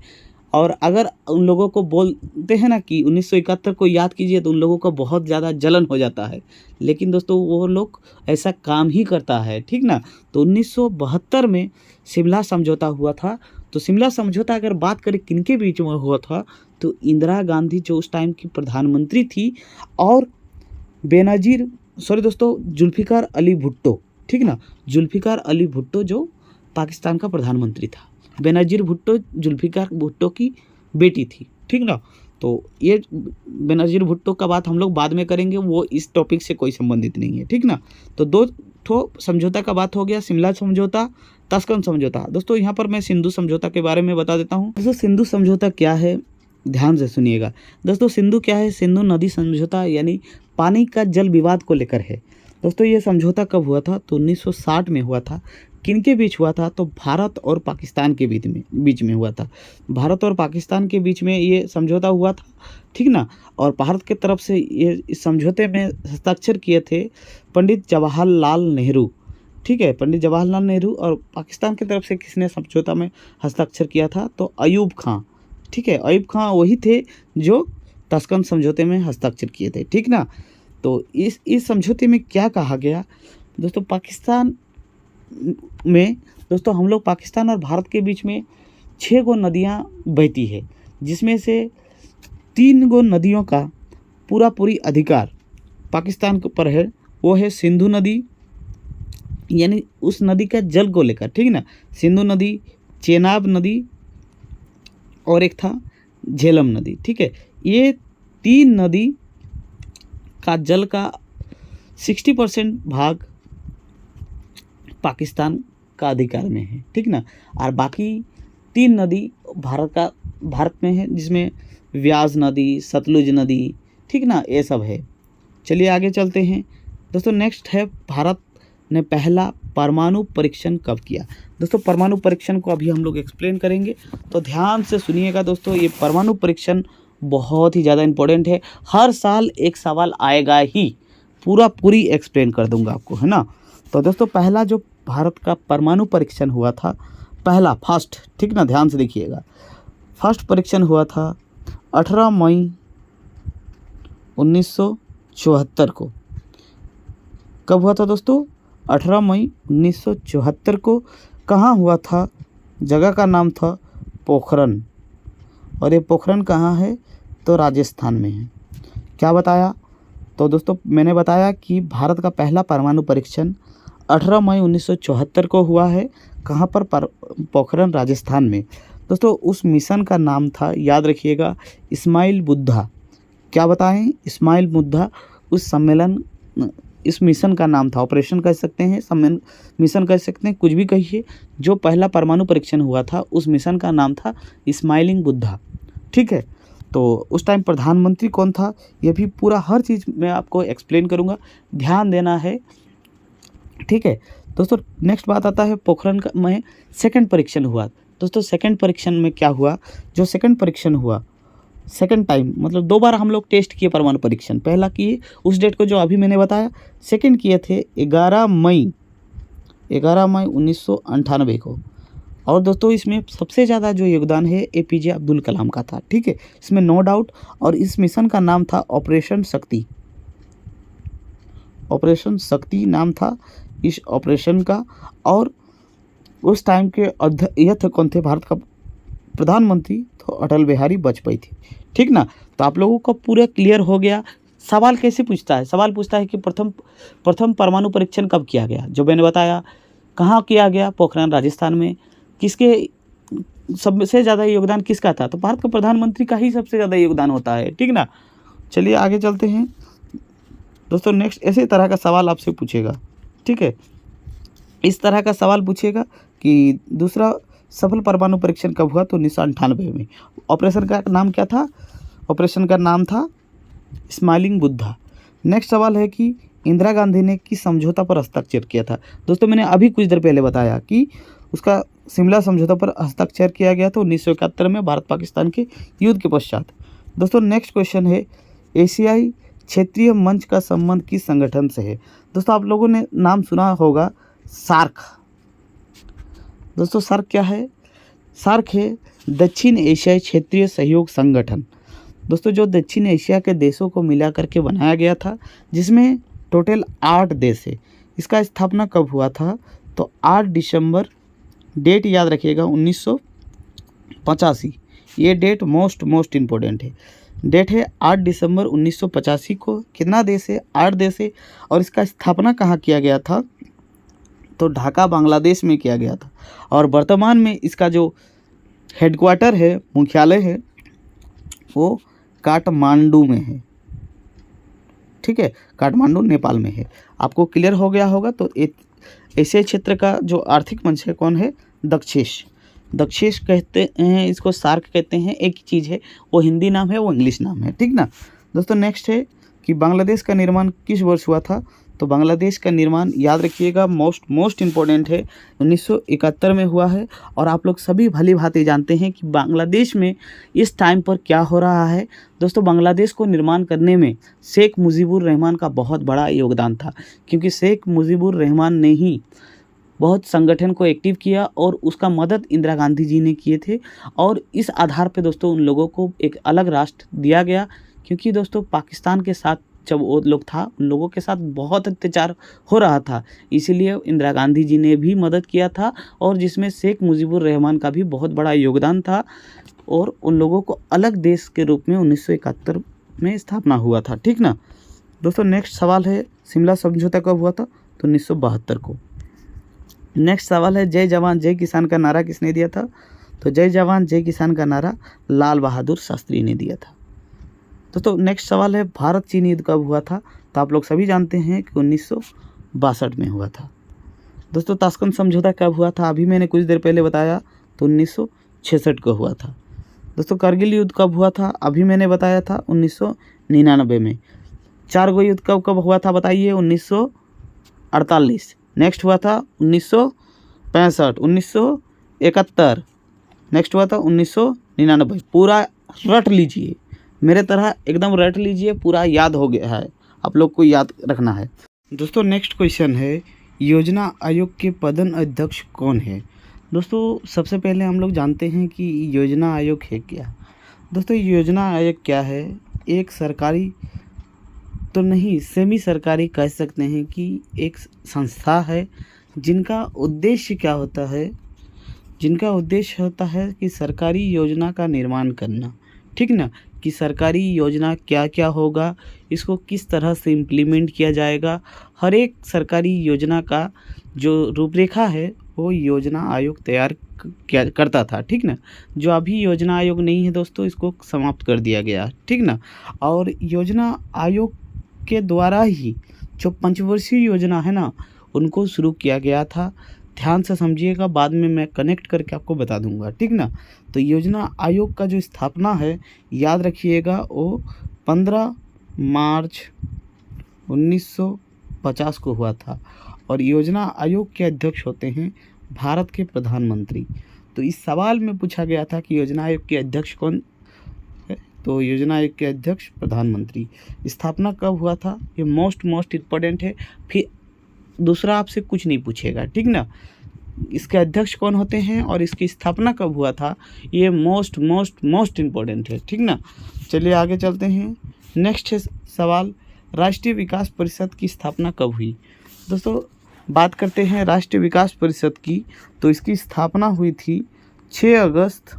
और अगर उन लोगों को बोलते हैं ना कि 1971 को याद कीजिए, तो उन लोगों को बहुत ज़्यादा जलन हो जाता है, लेकिन दोस्तों वो लोग ऐसा काम ही करता है, ठीक ना। तो 1972 में शिमला समझौता हुआ था। तो शिमला समझौता अगर बात करें किनके बीच में हुआ था, तो इंदिरा गांधी जो उस टाइम की प्रधानमंत्री थी, और जुल्फ़िकार अली भुट्टो, ठीक ना, जुल्फ़िकार अली भुट्टो जो पाकिस्तान का प्रधानमंत्री था। बेनज़ीर भुट्टो जुल्फ़िकार भुट्टो की बेटी थी, ठीक ना। तो ये बेनज़ीर भुट्टो का बात हम लोग बाद में करेंगे, वो इस टॉपिक से कोई संबंधित नहीं है, ठीक ना। तो 2 ठो समझौता का बात हो गया, शिमला समझौता, ताशकंद समझौता। दोस्तों यहाँ पर मैं सिंधु समझौता के बारे में बता देता हूँ। दोस्तों सिंधु समझौता क्या है, ध्यान से सुनिएगा। दोस्तों सिंधु क्या है, सिंधु नदी समझौता, यानी पानी का जल विवाद को लेकर है। दोस्तों ये समझौता कब हुआ था, तो 1960 में हुआ था। किनके बीच हुआ था, तो भारत और पाकिस्तान के बीच में हुआ था। भारत और पाकिस्तान के बीच में ये समझौता हुआ था, ठीक ना। और भारत के तरफ से ये इस समझौते में हस्ताक्षर किए थे पंडित जवाहरलाल नेहरू, ठीक है, पंडित जवाहरलाल नेहरू। और पाकिस्तान की तरफ से किसने समझौता में हस्ताक्षर किया था, तो अयूब खां, ठीक है, अयूब खां वही थे जो ताशकंद समझौते में हस्ताक्षर किए थे, ठीक ना। तो इस समझौते में क्या कहा गया दोस्तों, पाकिस्तान में दोस्तों हम लोग पाकिस्तान और भारत के बीच में 6 गो नदियाँ बहती है, जिसमें से 3 गो नदियों का पूरी अधिकार पाकिस्तान के ऊपर है, वो है सिंधु नदी, यानी उस नदी का जल को लेकर, ठीक ना। सिंधु नदी, चेनाब नदी और एक था झेलम नदी, ठीक है। ये 3 नदी का जल का 60% भाग पाकिस्तान का अधिकार में है, ठीक ना। और बाकी 3 नदी भारत में है, जिसमें व्यास नदी, सतलुज नदी, ठीक ना, ये सब है। चलिए आगे चलते हैं दोस्तों। नेक्स्ट है, भारत ने पहला परमाणु परीक्षण कब किया। दोस्तों परमाणु परीक्षण को अभी हम लोग एक्सप्लेन करेंगे, तो ध्यान से सुनिएगा दोस्तों। ये परमाणु परीक्षण बहुत ही ज़्यादा इम्पोर्टेंट है, हर साल एक सवाल आएगा ही, पूरी एक्सप्लेन कर दूंगा आपको, है ना। तो दोस्तों पहला जो भारत का परमाणु परीक्षण हुआ था, फर्स्ट, ठीक ना, ध्यान से देखिएगा। फर्स्ट परीक्षण हुआ था 18 मई 1974 को। कब हुआ था दोस्तों, 18 मई 1974 को। कहाँ हुआ था, जगह का नाम था पोखरन, और ये पोखरन कहाँ है, तो राजस्थान में है। क्या बताया, तो दोस्तों मैंने बताया कि भारत का पहला परमाणु परीक्षण 18 मई 1974 को हुआ है। कहाँ पर, पोखरन राजस्थान में। दोस्तों उस मिशन का नाम था, याद रखिएगा, इस्माइल बुद्धा। क्या बताएं, इस्माइल बुद्धा। इस मिशन का नाम था, ऑपरेशन कह सकते हैं, मिशन कह सकते हैं, कुछ भी कहिए। जो पहला परमाणु परीक्षण हुआ था उस मिशन का नाम था इस्माइलिंग बुद्धा, ठीक है। तो उस टाइम प्रधानमंत्री कौन था, ये भी पूरा हर चीज़ मैं आपको एक्सप्लेन करूँगा, ध्यान देना है, ठीक है दोस्तों। नेक्स्ट बात आता है पोखरन में सेकंड परीक्षण हुआ। दोस्तों सेकंड परीक्षण में क्या हुआ, जो सेकंड परीक्षण हुआ, सेकंड टाइम मतलब 2 बार हम लोग टेस्ट किए परमाणु परीक्षण। पहला किए उस डेट को जो अभी मैंने बताया, सेकंड किए थे 11 मई 1998 को। और दोस्तों इसमें सबसे ज़्यादा जो योगदान है APJ अब्दुल कलाम का था, ठीक है, इसमें नो डाउट। और इस मिशन का नाम था ऑपरेशन शक्ति, ऑपरेशन शक्ति नाम था इस ऑपरेशन का। और उस टाइम के अध्यक्ष कौन थे, भारत का प्रधानमंत्री तो अटल बिहारी वाजपेयी थे। ठीक ना, तो आप लोगों का पूरा क्लियर हो गया। सवाल कैसे पूछता है? सवाल पूछता है कि प्रथम परमाणु परीक्षण कब किया गया, जो मैंने बताया। कहाँ किया गया? पोखरण राजस्थान में। किसके सबसे ज़्यादा योगदान किसका था? तो भारत के प्रधानमंत्री का ही सबसे ज़्यादा योगदान होता है। ठीक ना, चलिए आगे चलते हैं दोस्तों। नेक्स्ट ऐसे तरह का सवाल आपसे पूछेगा। ठीक है, इस तरह का सवाल पूछेगा कि दूसरा सफल परमाणु परीक्षण कब हुआ? तो 1998 में। ऑपरेशन का नाम क्या था? ऑपरेशन का नाम था स्माइलिंग बुद्धा। नेक्स्ट सवाल है कि इंदिरा गांधी ने किस समझौता पर हस्ताक्षर किया था? दोस्तों मैंने अभी कुछ देर पहले बताया कि उसका शिमला समझौता पर हस्ताक्षर किया गया था 1971 में, भारत पाकिस्तान के युद्ध के पश्चात। दोस्तों नेक्स्ट क्वेश्चन है, एशियाई क्षेत्रीय मंच का संबंध किस संगठन से है? दोस्तों आप लोगों ने नाम सुना होगा सार्क। दोस्तों सार्क क्या है? सार्क है दक्षिण एशियाई क्षेत्रीय सहयोग संगठन। दोस्तों जो दक्षिण एशिया के देशों को मिला करके बनाया गया था, जिसमें टोटल 8 देश है। इसका स्थापना कब हुआ था? तो 8 दिसंबर, डेट याद रखिएगा 1985। ये डेट मोस्ट इम्पोर्टेंट है। डेट है 8 दिसंबर 1985 को। कितना देश है? 8 देश है। और इसका स्थापना कहाँ किया गया था? तो ढाका बांग्लादेश में किया गया था। और वर्तमान में इसका जो हेडक्वार्टर है, मुख्यालय है, वो काठमांडू में है। ठीक है, काठमांडू नेपाल में है। आपको क्लियर हो गया होगा। तो एशियाई क्षेत्र का जो आर्थिक मंच है कौन है? दक्षेश कहते हैं इसको, सार्क कहते हैं। एक ही चीज़ है, वो हिंदी नाम है, वो इंग्लिश नाम है। ठीक ना दोस्तों, नेक्स्ट है कि बांग्लादेश का निर्माण किस वर्ष हुआ था? तो बांग्लादेश का निर्माण याद रखिएगा, मोस्ट इम्पोर्टेंट है, 1971 में हुआ है। और आप लोग सभी भली भांति जानते हैं कि बांग्लादेश में इस टाइम पर क्या हो रहा है। दोस्तों बांग्लादेश को निर्माण करने में शेख मुजीबुर रहमान का बहुत बड़ा योगदान था, क्योंकि शेख मुजीबुर रहमान ने ही बहुत संगठन को एक्टिव किया और उसका मदद इंदिरा गांधी जी ने किए थे। और इस आधार पे दोस्तों उन लोगों को एक अलग राष्ट्र दिया गया, क्योंकि दोस्तों पाकिस्तान के साथ जब वो लोग था, उन लोगों के साथ बहुत अत्याचार हो रहा था। इसीलिए इंदिरा गांधी जी ने भी मदद किया था, और जिसमें शेख मुजीबुर रहमान का भी बहुत बड़ा योगदान था। और उन लोगों को अलग देश के रूप में 1971 में स्थापना हुआ था। ठीक ना दोस्तों, नेक्स्ट सवाल है, शिमला समझौता कब हुआ था? तो 1972 को। नेक्स्ट सवाल है, जय जवान जय किसान का नारा किसने दिया था? तो जय जवान जय किसान का नारा लाल बहादुर शास्त्री ने दिया था। दोस्तों नेक्स्ट सवाल है, भारत चीन युद्ध कब हुआ था? तो आप लोग सभी जानते हैं कि 1962 में हुआ था। दोस्तों ताशकंद समझौता कब हुआ था? अभी मैंने कुछ देर पहले बताया, तो 1966 को हुआ था। दोस्तों कारगिल युद्ध कब हुआ था? अभी मैंने बताया था 1999 में। 4 गो युद्ध कब हुआ था बताइए? 1948। नेक्स्ट हुआ था 1965, 1971। नेक्स्ट हुआ था 1999। पूरा रट लीजिए, मेरे तरह एकदम रट लीजिए, पूरा याद हो गया है, आप लोग को याद रखना है। दोस्तों नेक्स्ट क्वेश्चन है, योजना आयोग के प्रधान अध्यक्ष कौन है? दोस्तों सबसे पहले हम लोग जानते हैं कि योजना आयोग है क्या। दोस्तों योजना आयोग क्या है? एक सरकारी तो नहीं, सेमी सरकारी कह सकते हैं कि एक संस्था है, जिनका उद्देश्य क्या होता है? जिनका उद्देश्य होता है कि सरकारी योजना का निर्माण करना। ठीक ना, कि सरकारी योजना क्या क्या होगा, इसको किस तरह से इम्प्लीमेंट किया जाएगा, हर एक सरकारी योजना का जो रूपरेखा है वो योजना आयोग तैयार करता था। ठीक ना, जो अभी योजना आयोग नहीं है दोस्तों, इसको समाप्त कर दिया गया। ठीक ना, और योजना आयोग के द्वारा ही जो पंचवर्षीय योजना है ना, उनको शुरू किया गया था। ध्यान से समझिएगा, बाद में मैं कनेक्ट करके आपको बता दूंगा। ठीक ना, तो योजना आयोग का जो स्थापना है याद रखिएगा, वो 15 मार्च 1950 को हुआ था। और योजना आयोग के अध्यक्ष होते हैं भारत के प्रधानमंत्री। तो इस सवाल में पूछा गया था कि योजना आयोग के अध्यक्ष कौन है? तो योजना आयोग के अध्यक्ष प्रधानमंत्री। स्थापना कब हुआ था? ये मोस्ट इम्पोर्टेंट है। फिर दूसरा आपसे कुछ नहीं पूछेगा। ठीक ना, इसके अध्यक्ष कौन होते हैं और इसकी स्थापना कब हुआ था, ये मोस्ट इम्पोर्टेंट है। ठीक ना, चलिए आगे चलते हैं। नेक्स्ट है सवाल, राष्ट्रीय विकास परिषद की स्थापना कब हुई? दोस्तों बात करते हैं राष्ट्रीय विकास परिषद की, तो इसकी स्थापना हुई थी 6 अगस्त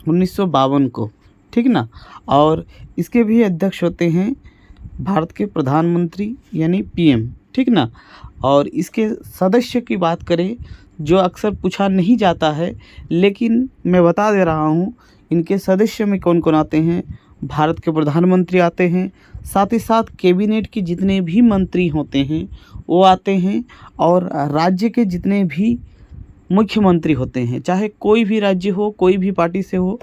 1952 को, ठीक ना। और इसके भी अध्यक्ष होते हैं भारत के प्रधानमंत्री यानी पीएम, ठीक ना। और इसके सदस्य की बात करें जो अक्सर पूछा नहीं जाता है, लेकिन मैं बता दे रहा हूँ, इनके सदस्य में कौन कौन आते हैं। भारत के प्रधानमंत्री आते हैं, साथ ही साथ कैबिनेट के जितने भी मंत्री होते हैं वो आते हैं, और राज्य के जितने भी मुख्यमंत्री होते हैं, चाहे कोई भी राज्य हो, कोई भी पार्टी से हो,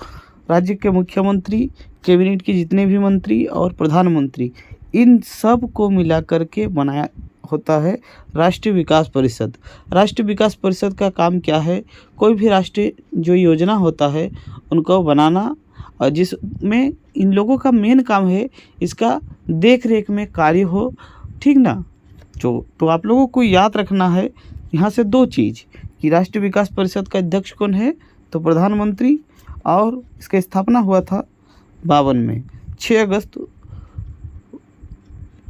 राज्य के मुख्यमंत्री, कैबिनेट के जितने भी मंत्री और प्रधानमंत्री, इन सब को मिला करके बनाया होता है राष्ट्रीय विकास परिषद। राष्ट्रीय विकास परिषद का काम क्या है, कोई भी राष्ट्रीय जो योजना होता है उनको बनाना, और जिसमें इन लोगों का मेन काम है इसका देख रेख में कार्य हो, ठीक ना। तो आप लोगों को याद रखना है यहाँ से दो चीज़ कि राष्ट्रीय विकास परिषद का अध्यक्ष कौन है, तो प्रधानमंत्री, और इसका स्थापना हुआ था 52 में, 6 अगस्त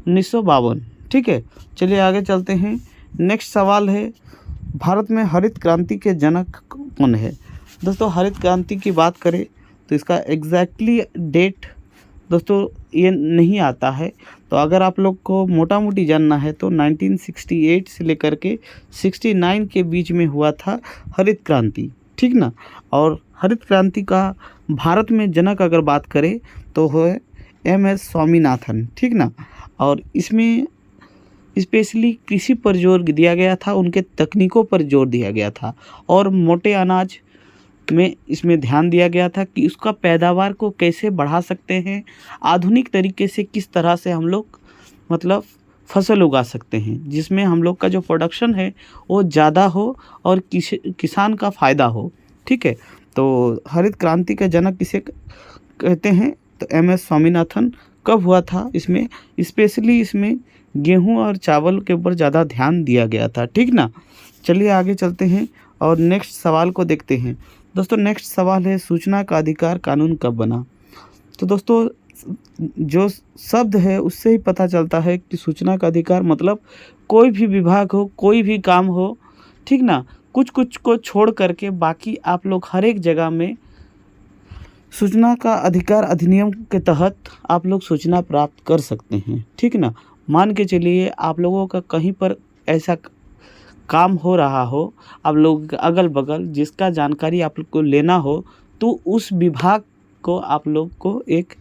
1952, ठीक है। चलिए आगे चलते हैं। नेक्स्ट सवाल है, भारत में हरित क्रांति के जनक कौन है। दोस्तों हरित क्रांति की बात करें तो इसका एग्जैक्टली डेट दोस्तों ये नहीं आता है, तो अगर आप लोग को मोटा मोटी जानना है तो 1968 से लेकर के 69 के बीच में हुआ था हरित क्रांति, ठीक ना। और हरित क्रांति का भारत में जनक अगर बात करें तो है एम.एस. स्वामीनाथन, ठीक ना। और इसमें स्पेशली कृषि पर जोर दिया गया था, उनके तकनीकों पर जोर दिया गया था, और मोटे अनाज में इसमें ध्यान दिया गया था कि उसका पैदावार को कैसे बढ़ा सकते हैं, आधुनिक तरीके से किस तरह से हम लोग मतलब फसल उगा सकते हैं जिसमें हम लोग का जो प्रोडक्शन है वो ज़्यादा हो और किसान का फ़ायदा हो, ठीक है। तो हरित क्रांति का जनक किसे कहते हैं, तो एम.एस. स्वामीनाथन। कब हुआ था, इसमें स्पेशली इसमें गेहूं और चावल के ऊपर ज़्यादा ध्यान दिया गया था, ठीक ना। चलिए आगे चलते हैं और नेक्स्ट सवाल को देखते हैं। दोस्तों नेक्स्ट सवाल है, सूचना का अधिकार कानून कब बना। तो दोस्तों जो शब्द है उससे ही पता चलता है कि सूचना का अधिकार मतलब कोई भी विभाग हो, कोई भी काम हो, ठीक ना, कुछ कुछ को छोड़ करके बाकी आप लोग हर एक जगह में सूचना का अधिकार अधिनियम के तहत आप लोग सूचना प्राप्त कर सकते हैं, ठीक ना। मान के चलिए आप लोगों का कहीं पर ऐसा काम हो रहा हो, आप लोग अगल बगल जिसका जानकारी आप लोग को लेना हो, तो उस विभाग को आप लोग को एक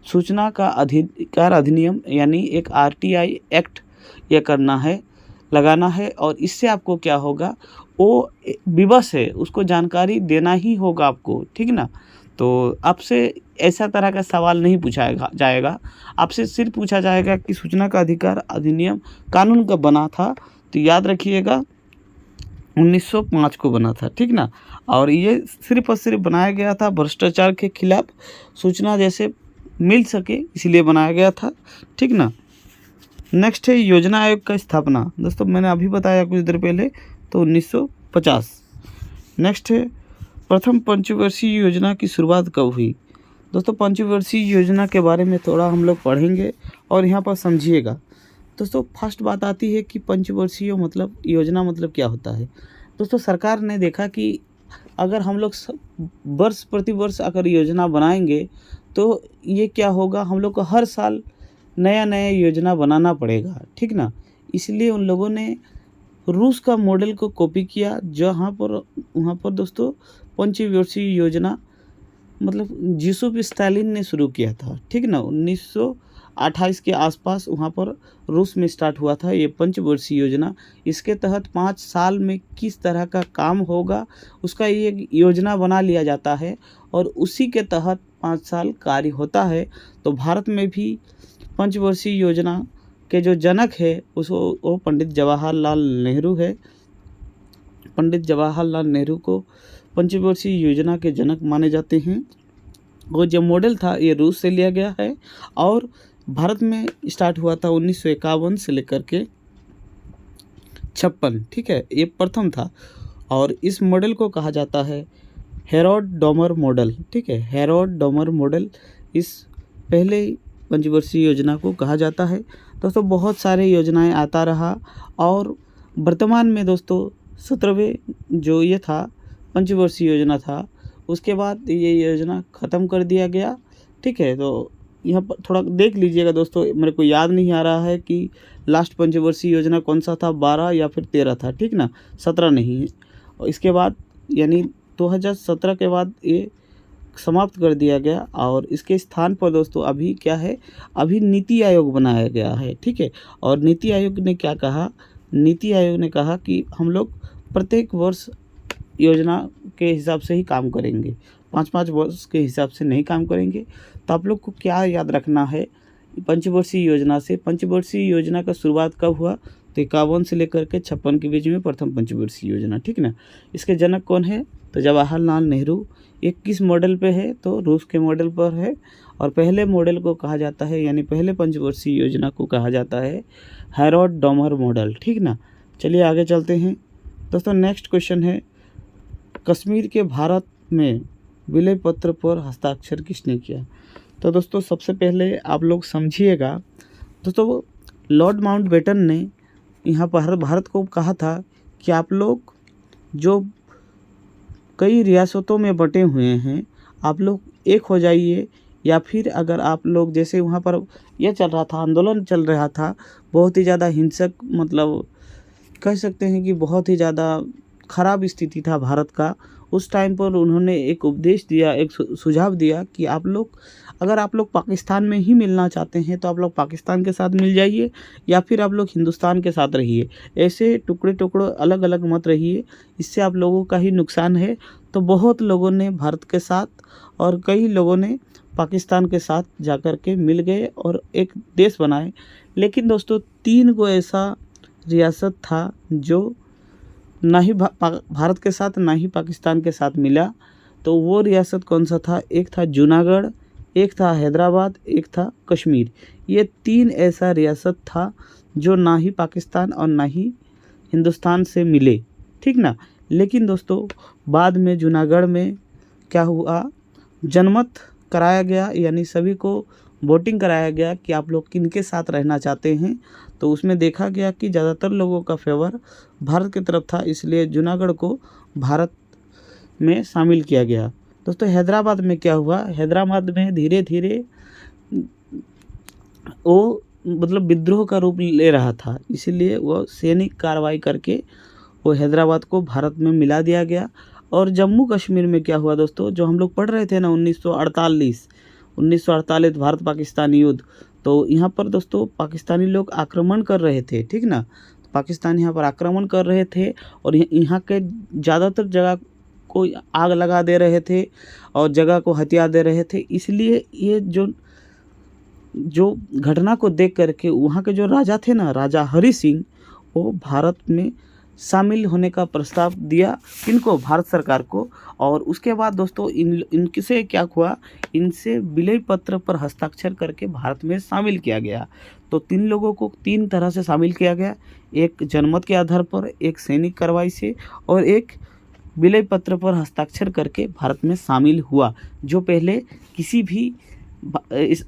सूचना का अधिकार अधिनियम यानी एक आरटीआई एक्ट ये करना है, लगाना है, और इससे आपको क्या होगा, वो विवश है उसको जानकारी देना ही होगा आपको, ठीक ना। तो आपसे ऐसा तरह का सवाल नहीं पूछा जाएगा, आपसे सिर्फ पूछा जाएगा कि सूचना का अधिकार अधिनियम कानून कब बना था, तो याद रखिएगा 1905 को बना था, ठीक ना। और ये सिर्फ और सिर्फ बनाया गया था भ्रष्टाचार के खिलाफ सूचना जैसे मिल सके इसलिए बनाया गया था, ठीक ना। नेक्स्ट है योजना आयोग का स्थापना। दोस्तों मैंने अभी बताया कुछ देर पहले, तो 1950। नेक्स्ट है प्रथम पंचवर्षीय योजना की शुरुआत कब हुई। दोस्तों पंचवर्षीय योजना के बारे में थोड़ा हम लोग पढ़ेंगे और यहाँ पर समझिएगा। दोस्तों फर्स्ट बात आती है कि पंचवर्षीय मतलब योजना मतलब क्या होता है। दोस्तों सरकार ने देखा कि अगर हम लोग वर्ष प्रति वर्ष अगर योजना बनाएंगे तो ये क्या होगा, हम लोग को हर साल नया नया योजना बनाना पड़ेगा, ठीक ना। इसलिए उन लोगों ने रूस का मॉडल को कॉपी किया, जहाँ पर वहाँ पर दोस्तों पंचवर्षीय योजना मतलब जोसेफ स्टालिन ने शुरू किया था, ठीक ना। 1928 के आसपास वहाँ पर रूस में स्टार्ट हुआ था ये पंचवर्षीय योजना। इसके तहत 5 साल में किस तरह का काम होगा उसका ये योजना बना लिया जाता है और उसी के तहत 5 साल कार्य होता है। तो भारत में भी पंचवर्षीय योजना के जो जनक है वो पंडित जवाहरलाल नेहरू है। पंडित जवाहरलाल नेहरू को पंचवर्षीय योजना के जनक माने जाते हैं। वो जो मॉडल था ये रूस से लिया गया है और भारत में स्टार्ट हुआ था 1951 से लेकर के 56, ठीक है, ये प्रथम था। और इस मॉडल को कहा जाता है हेरोल्ड डोमर मॉडल, ठीक है। हेरोल्ड डोमर मॉडल इस पहले पंचवर्षीय योजना को कहा जाता है। दोस्तों बहुत सारे योजनाएं आता रहा और वर्तमान में दोस्तों 17वें जो ये था पंचवर्षीय योजना था उसके बाद ये योजना ख़त्म कर दिया गया। ठीक है, तो यहाँ पर थोड़ा देख लीजिएगा दोस्तों, मेरे को याद नहीं आ रहा है कि लास्ट पंचवर्षीय योजना कौन सा था, 12 या फिर 13 था, ठीक ना, 17 नहीं। और इसके बाद यानी 2017 के बाद ये समाप्त कर दिया गया और इसके स्थान पर दोस्तों अभी क्या है, अभी नीति आयोग बनाया गया है। ठीक है, और नीति आयोग ने क्या कहा, नीति आयोग ने कहा कि हम लोग प्रत्येक वर्ष योजना के हिसाब से ही काम करेंगे, 5-5 वर्ष के हिसाब से नहीं काम करेंगे। तो आप लोग को क्या याद रखना है पंचवर्षीय योजना से, पंचवर्षीय योजना का शुरुआत कब हुआ, तो 51 से लेकर के 56 के बीच में प्रथम पंचवर्षीय योजना। ठीक ना, इसके जनक कौन है, तो जवाहरलाल नेहरू। ये किस मॉडल पे है, तो रूस के मॉडल पर है। और पहले मॉडल को कहा जाता है, यानी पहले पंचवर्षीय योजना को कहा जाता है हैरोल्ड डॉमर मॉडल। ठीक ना, चलिए आगे चलते हैं दोस्तों। नेक्स्ट क्वेश्चन है, कश्मीर के भारत में विलय पत्र पर हस्ताक्षर किसने किया। तो दोस्तों सबसे पहले आप लोग समझिएगा दोस्तों, लॉर्ड माउंटबेटन ने यहाँ पर भारत को कहा था कि आप लोग जो कई रियासतों में बटे हुए हैं, आप लोग एक हो जाइए, या फिर अगर आप लोग जैसे वहाँ पर यह चल रहा था, आंदोलन चल रहा था, बहुत ही ज़्यादा हिंसक, मतलब कह सकते हैं कि बहुत ही ज़्यादा ख़राब स्थिति था भारत का। उस टाइम पर उन्होंने एक उपदेश दिया, एक सुझाव दिया कि आप लोग अगर आप लोग पाकिस्तान में ही मिलना चाहते हैं तो आप लोग पाकिस्तान के साथ मिल जाइए, या फिर आप लोग हिंदुस्तान के साथ रहिए, ऐसे टुकड़े टुकड़े अलग अलग मत रहिए, इससे आप लोगों का ही नुकसान है। तो बहुत लोगों ने भारत के साथ और कई लोगों ने पाकिस्तान के साथ जाकर के मिल गए और एक देश बनाए। लेकिन दोस्तों 3 को ऐसा रियासत था जो ना ही भारत के साथ ना ही पाकिस्तान के साथ मिला। तो वो रियासत कौन सा था, एक था जूनागढ़, एक था हैदराबाद, एक था कश्मीर। ये 3 ऐसा रियासत था जो ना ही पाकिस्तान और ना ही हिंदुस्तान से मिले। ठीक ना, लेकिन दोस्तों बाद में जूनागढ़ में क्या हुआ, जनमत कराया गया, यानी सभी को वोटिंग कराया गया कि आप लोग किनके साथ रहना चाहते हैं। तो उसमें देखा गया कि ज़्यादातर लोगों का फेवर भारत की तरफ था, इसलिए जूनागढ़ को भारत में शामिल किया गया। दोस्तों हैदराबाद में क्या हुआ, हैदराबाद में धीरे धीरे वो मतलब विद्रोह का रूप ले रहा था, इसीलिए वो सैनिक कार्रवाई करके वो हैदराबाद को भारत में मिला दिया गया। और जम्मू कश्मीर में क्या हुआ दोस्तों, जो हम लोग पढ़ रहे थे ना 1948 भारत पाकिस्तान युद्ध, तो यहाँ पर दोस्तों पाकिस्तानी लोग आक्रमण कर रहे थे। ठीक ना, तो पाकिस्तान यहाँ पर आक्रमण कर रहे थे और यहाँ के ज़्यादातर जगह को आग लगा दे रहे थे और जगह को हथिया दे रहे थे। इसलिए ये जो घटना को देख करके वहाँ के जो राजा थे ना, राजा हरि सिंह, वो भारत में शामिल होने का प्रस्ताव दिया, किनको, भारत सरकार को। और उसके बाद दोस्तों इनसे क्या हुआ, इनसे विलय पत्र पर हस्ताक्षर करके भारत में शामिल किया गया। तो 3 लोगों को 3 तरह से शामिल किया गया, एक जनमत के आधार पर, एक सैनिक कार्रवाई से, और एक विलय पत्र पर हस्ताक्षर करके भारत में शामिल हुआ, जो पहले किसी भी इस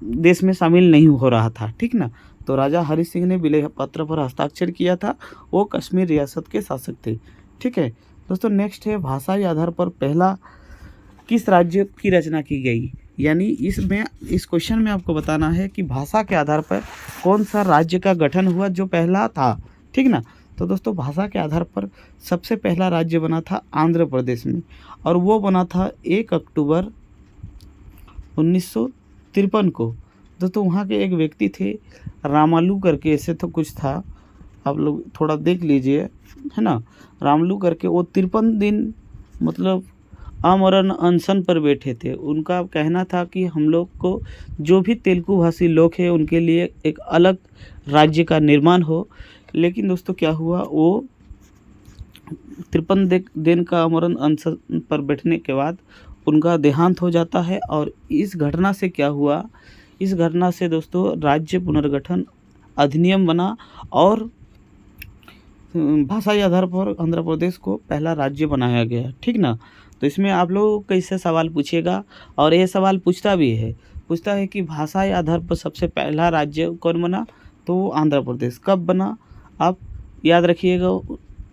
देश में शामिल नहीं हो रहा था। ठीक ना, तो राजा हरि सिंह ने विलय पत्र पर हस्ताक्षर किया था, वो कश्मीर रियासत के शासक थे। ठीक है दोस्तों, नेक्स्ट है भाषाई आधार पर पहला किस राज्य की रचना की गई। यानी इस क्वेश्चन में आपको बताना है कि भाषा के आधार पर कौन सा राज्य का गठन हुआ जो पहला था। ठीक ना, तो दोस्तों भाषा के आधार पर सबसे पहला राज्य बना था आंध्र प्रदेश में, और वो बना था 1 अक्टूबर 1953 को। दोस्तों वहाँ के एक व्यक्ति थे रामालू करके, ऐसे तो कुछ था, आप लोग थोड़ा देख लीजिए, है ना, रामलू करके। वो 53 दिन मतलब आमरण अनशन पर बैठे थे। उनका कहना था कि हम लोग को जो भी तेलुगु भाषी लोग हैं उनके लिए एक अलग राज्य का निर्माण हो। लेकिन दोस्तों क्या हुआ, वो 53 दिन का आमरण अनशन पर बैठने के बाद उनका देहांत हो जाता है। और इस घटना से क्या हुआ, इस घटना से दोस्तों राज्य पुनर्गठन अधिनियम बना और भाषाई आधार पर आंध्र प्रदेश को पहला राज्य बनाया गया। ठीक ना, तो इसमें आप लोग कैसे सवाल पूछेगा, और ये सवाल पूछता है कि भाषाई आधार पर सबसे पहला राज्य कौन बना, तो आंध्र प्रदेश कब बना। आप याद रखिएगा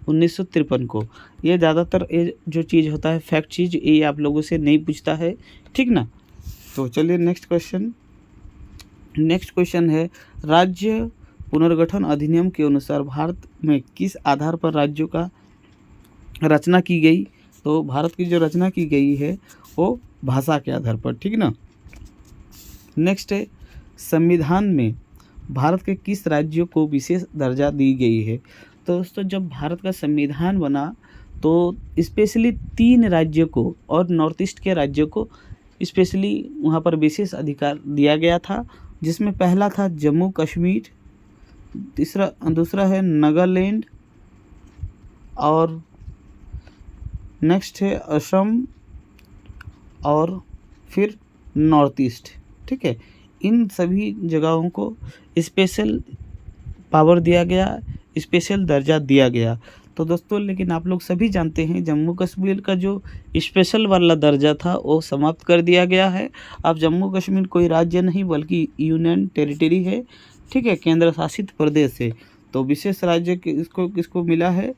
1953 को। ये ज़्यादातर ये जो चीज़ होता है फैक्ट चीज़, ये आप लोगों से नहीं पूछता है, ठीक ना। तो चलिए नेक्स्ट क्वेश्चन है, राज्य पुनर्गठन अधिनियम के अनुसार भारत में किस आधार पर राज्यों का रचना की गई। तो भारत की जो रचना की गई है वो भाषा के आधार पर, ठीक ना। नेक्स्ट है, संविधान में भारत के किस राज्यों को विशेष दर्जा दी गई है। तो दोस्तों जब भारत का संविधान बना तो स्पेशली 3 राज्यों को और नॉर्थ ईस्ट के राज्यों को स्पेशली वहाँ पर विशेष अधिकार दिया गया था, जिसमें पहला था जम्मू कश्मीर, दूसरा है नागालैंड, और नेक्स्ट है असम, और फिर नॉर्थ ईस्ट, ठीक है। इन सभी जगहों को स्पेशल पावर दिया गया, स्पेशल दर्जा दिया गया। तो दोस्तों लेकिन आप लोग सभी जानते हैं जम्मू कश्मीर का जो स्पेशल वाला दर्जा था वो समाप्त कर दिया गया है। अब जम्मू कश्मीर कोई राज्य नहीं बल्कि यूनियन टेरिटरी है, ठीक है, केंद्र शासित प्रदेश है। तो विशेष राज्य किसको मिला है,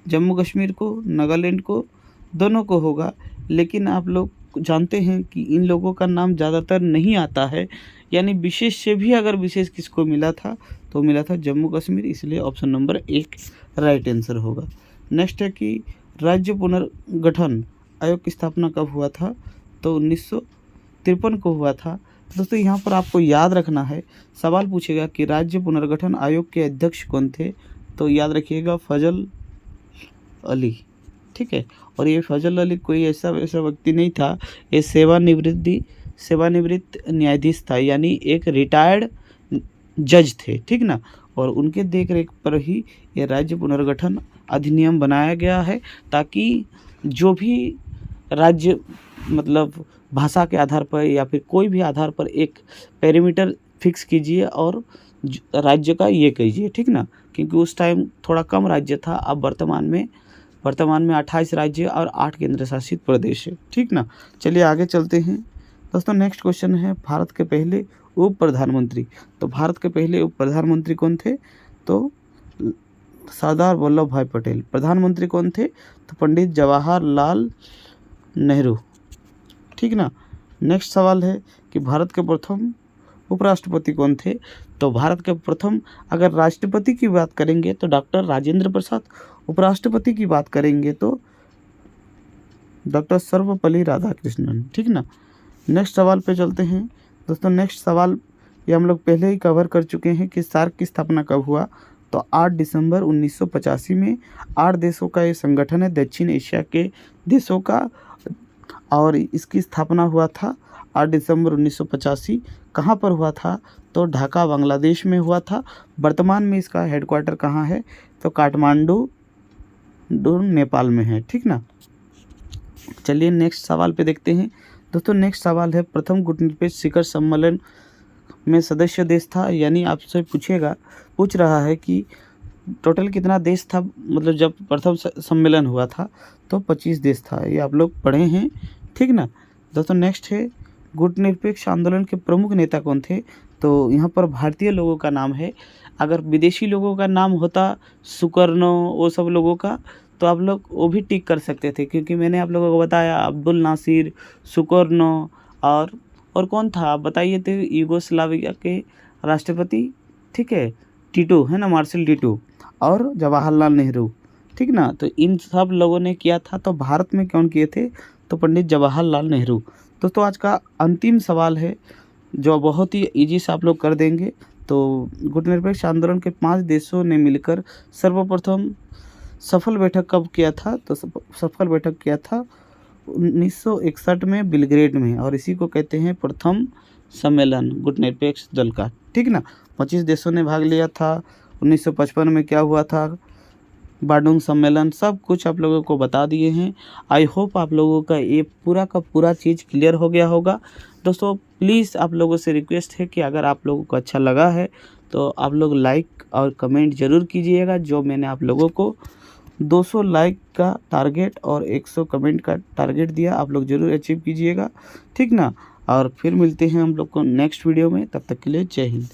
जम्मू कश्मीर को, नागालैंड को, दोनों को होगा। लेकिन आप लोग जानते हैं कि इन लोगों का नाम ज़्यादातर नहीं आता है, यानी विशेष से भी अगर विशेष किसको मिला था तो मिला था जम्मू कश्मीर, इसलिए ऑप्शन नंबर 1 राइट आंसर होगा। नेक्स्ट है कि राज्य पुनर्गठन आयोग की स्थापना कब हुआ था। तो 1953 को हुआ था। दोस्तों यहाँ पर आपको याद रखना है, सवाल पूछेगा कि राज्य पुनर्गठन आयोग के अध्यक्ष कौन थे। तो याद रखिएगा फजल अली, ठीक है। और ये फजल अली कोई ऐसा व्यक्ति नहीं था, ये सेवानिवृत्त न्यायाधीश था, यानी एक रिटायर्ड जज थे, ठीक ना। और उनके देखरेख पर ही ये राज्य पुनर्गठन अधिनियम बनाया गया है, ताकि जो भी राज्य मतलब भाषा के आधार पर या फिर कोई भी आधार पर एक पैरामीटर फिक्स कीजिए और राज्य का ये कीजिए, ठीक ना। क्योंकि उस टाइम थोड़ा कम राज्य था, अब वर्तमान में 28 राज्य और 8 केंद्र शासित प्रदेश है, ठीक ना। चलिए आगे चलते हैं। दोस्तों नेक्स्ट क्वेश्चन है, भारत के पहले उप प्रधानमंत्री। तो भारत के पहले उप प्रधानमंत्री कौन थे। तो सरदार वल्लभ भाई पटेल। प्रधानमंत्री कौन थे। तो पंडित जवाहरलाल नेहरू, ठीक ना। नेक्स्ट सवाल है कि भारत के प्रथम उपराष्ट्रपति कौन थे। तो भारत के प्रथम अगर राष्ट्रपति की बात करेंगे तो डॉक्टर राजेंद्र प्रसाद, उपराष्ट्रपति की बात करेंगे तो डॉक्टर सर्वपल्ली राधाकृष्णन, ठीक ना। नेक्स्ट सवाल पे चलते हैं। दोस्तों नेक्स्ट सवाल ये हम लोग पहले ही कवर कर चुके हैं कि सार्क की स्थापना कब हुआ। तो 8 दिसंबर 1985 में 8 देशों का ये संगठन है, दक्षिण एशिया के देशों का, और इसकी स्थापना हुआ था 8 दिसंबर 1985। कहाँ पर हुआ था। तो ढाका बांग्लादेश में हुआ था। वर्तमान में इसका हेडक्वार्टर कहाँ है। तो काठमांडू नेपाल में है, ठीक ना। चलिए नेक्स्ट सवाल पे देखते हैं। दोस्तों नेक्स्ट सवाल है, प्रथम गुटनिरपेक्ष शिखर सम्मेलन में सदस्य देश था, यानी आपसे पूछ रहा है कि टोटल कितना देश था, मतलब जब प्रथम सम्मेलन हुआ था तो 25 देश था। ये आप लोग पढ़े हैं, ठीक ना। दोस्तों नेक्स्ट है, गुटनिरपेक्ष आंदोलन के प्रमुख नेता कौन थे। तो यहाँ पर भारतीय लोगों का नाम है, अगर विदेशी लोगों का नाम होता सुकर्णो वो सब लोगों का तो आप लोग वो भी टिक कर सकते थे, क्योंकि मैंने आप लोगों को बताया अब्दुल नासिर, सुकर्णो और कौन था आप बताइए। तो यूगोस्लाविया के राष्ट्रपति, ठीक है, टीटू है ना, मार्शल टीटू, और जवाहरलाल नेहरू, ठीक ना। तो इन सब लोगों ने किया था। तो भारत में कौन किए थे। तो पंडित जवाहरलाल नेहरू। दोस्तों आज का अंतिम सवाल है जो बहुत ही ईजी से आप लोग कर देंगे। तो गुटनिरपेक्ष आंदोलन के 5 देशों ने मिलकर सर्वप्रथम सफल बैठक कब किया था। तो सफल बैठक किया था 1961 में बेलग्रेड में, और इसी को कहते हैं प्रथम सम्मेलन गुटनिरपेक्ष दल का, ठीक ना। 25 देशों ने भाग लिया था। 1955 में क्या हुआ था, बाडुंग सम्मेलन, सब कुछ आप लोगों को बता दिए हैं। आई होप आप लोगों का ये पूरा का पूरा चीज़ क्लियर हो गया होगा। दोस्तों प्लीज़ आप लोगों से रिक्वेस्ट है कि अगर आप लोगों को अच्छा लगा है तो आप लोग लाइक और कमेंट ज़रूर कीजिएगा। जो मैंने आप लोगों को 200 लाइक का टारगेट और 100 कमेंट का टारगेट दिया, आप लोग ज़रूर अचीव कीजिएगा, ठीक ना। और फिर मिलते हैं हम लोग को नेक्स्ट वीडियो में, तब तक के लिए जय हिंद।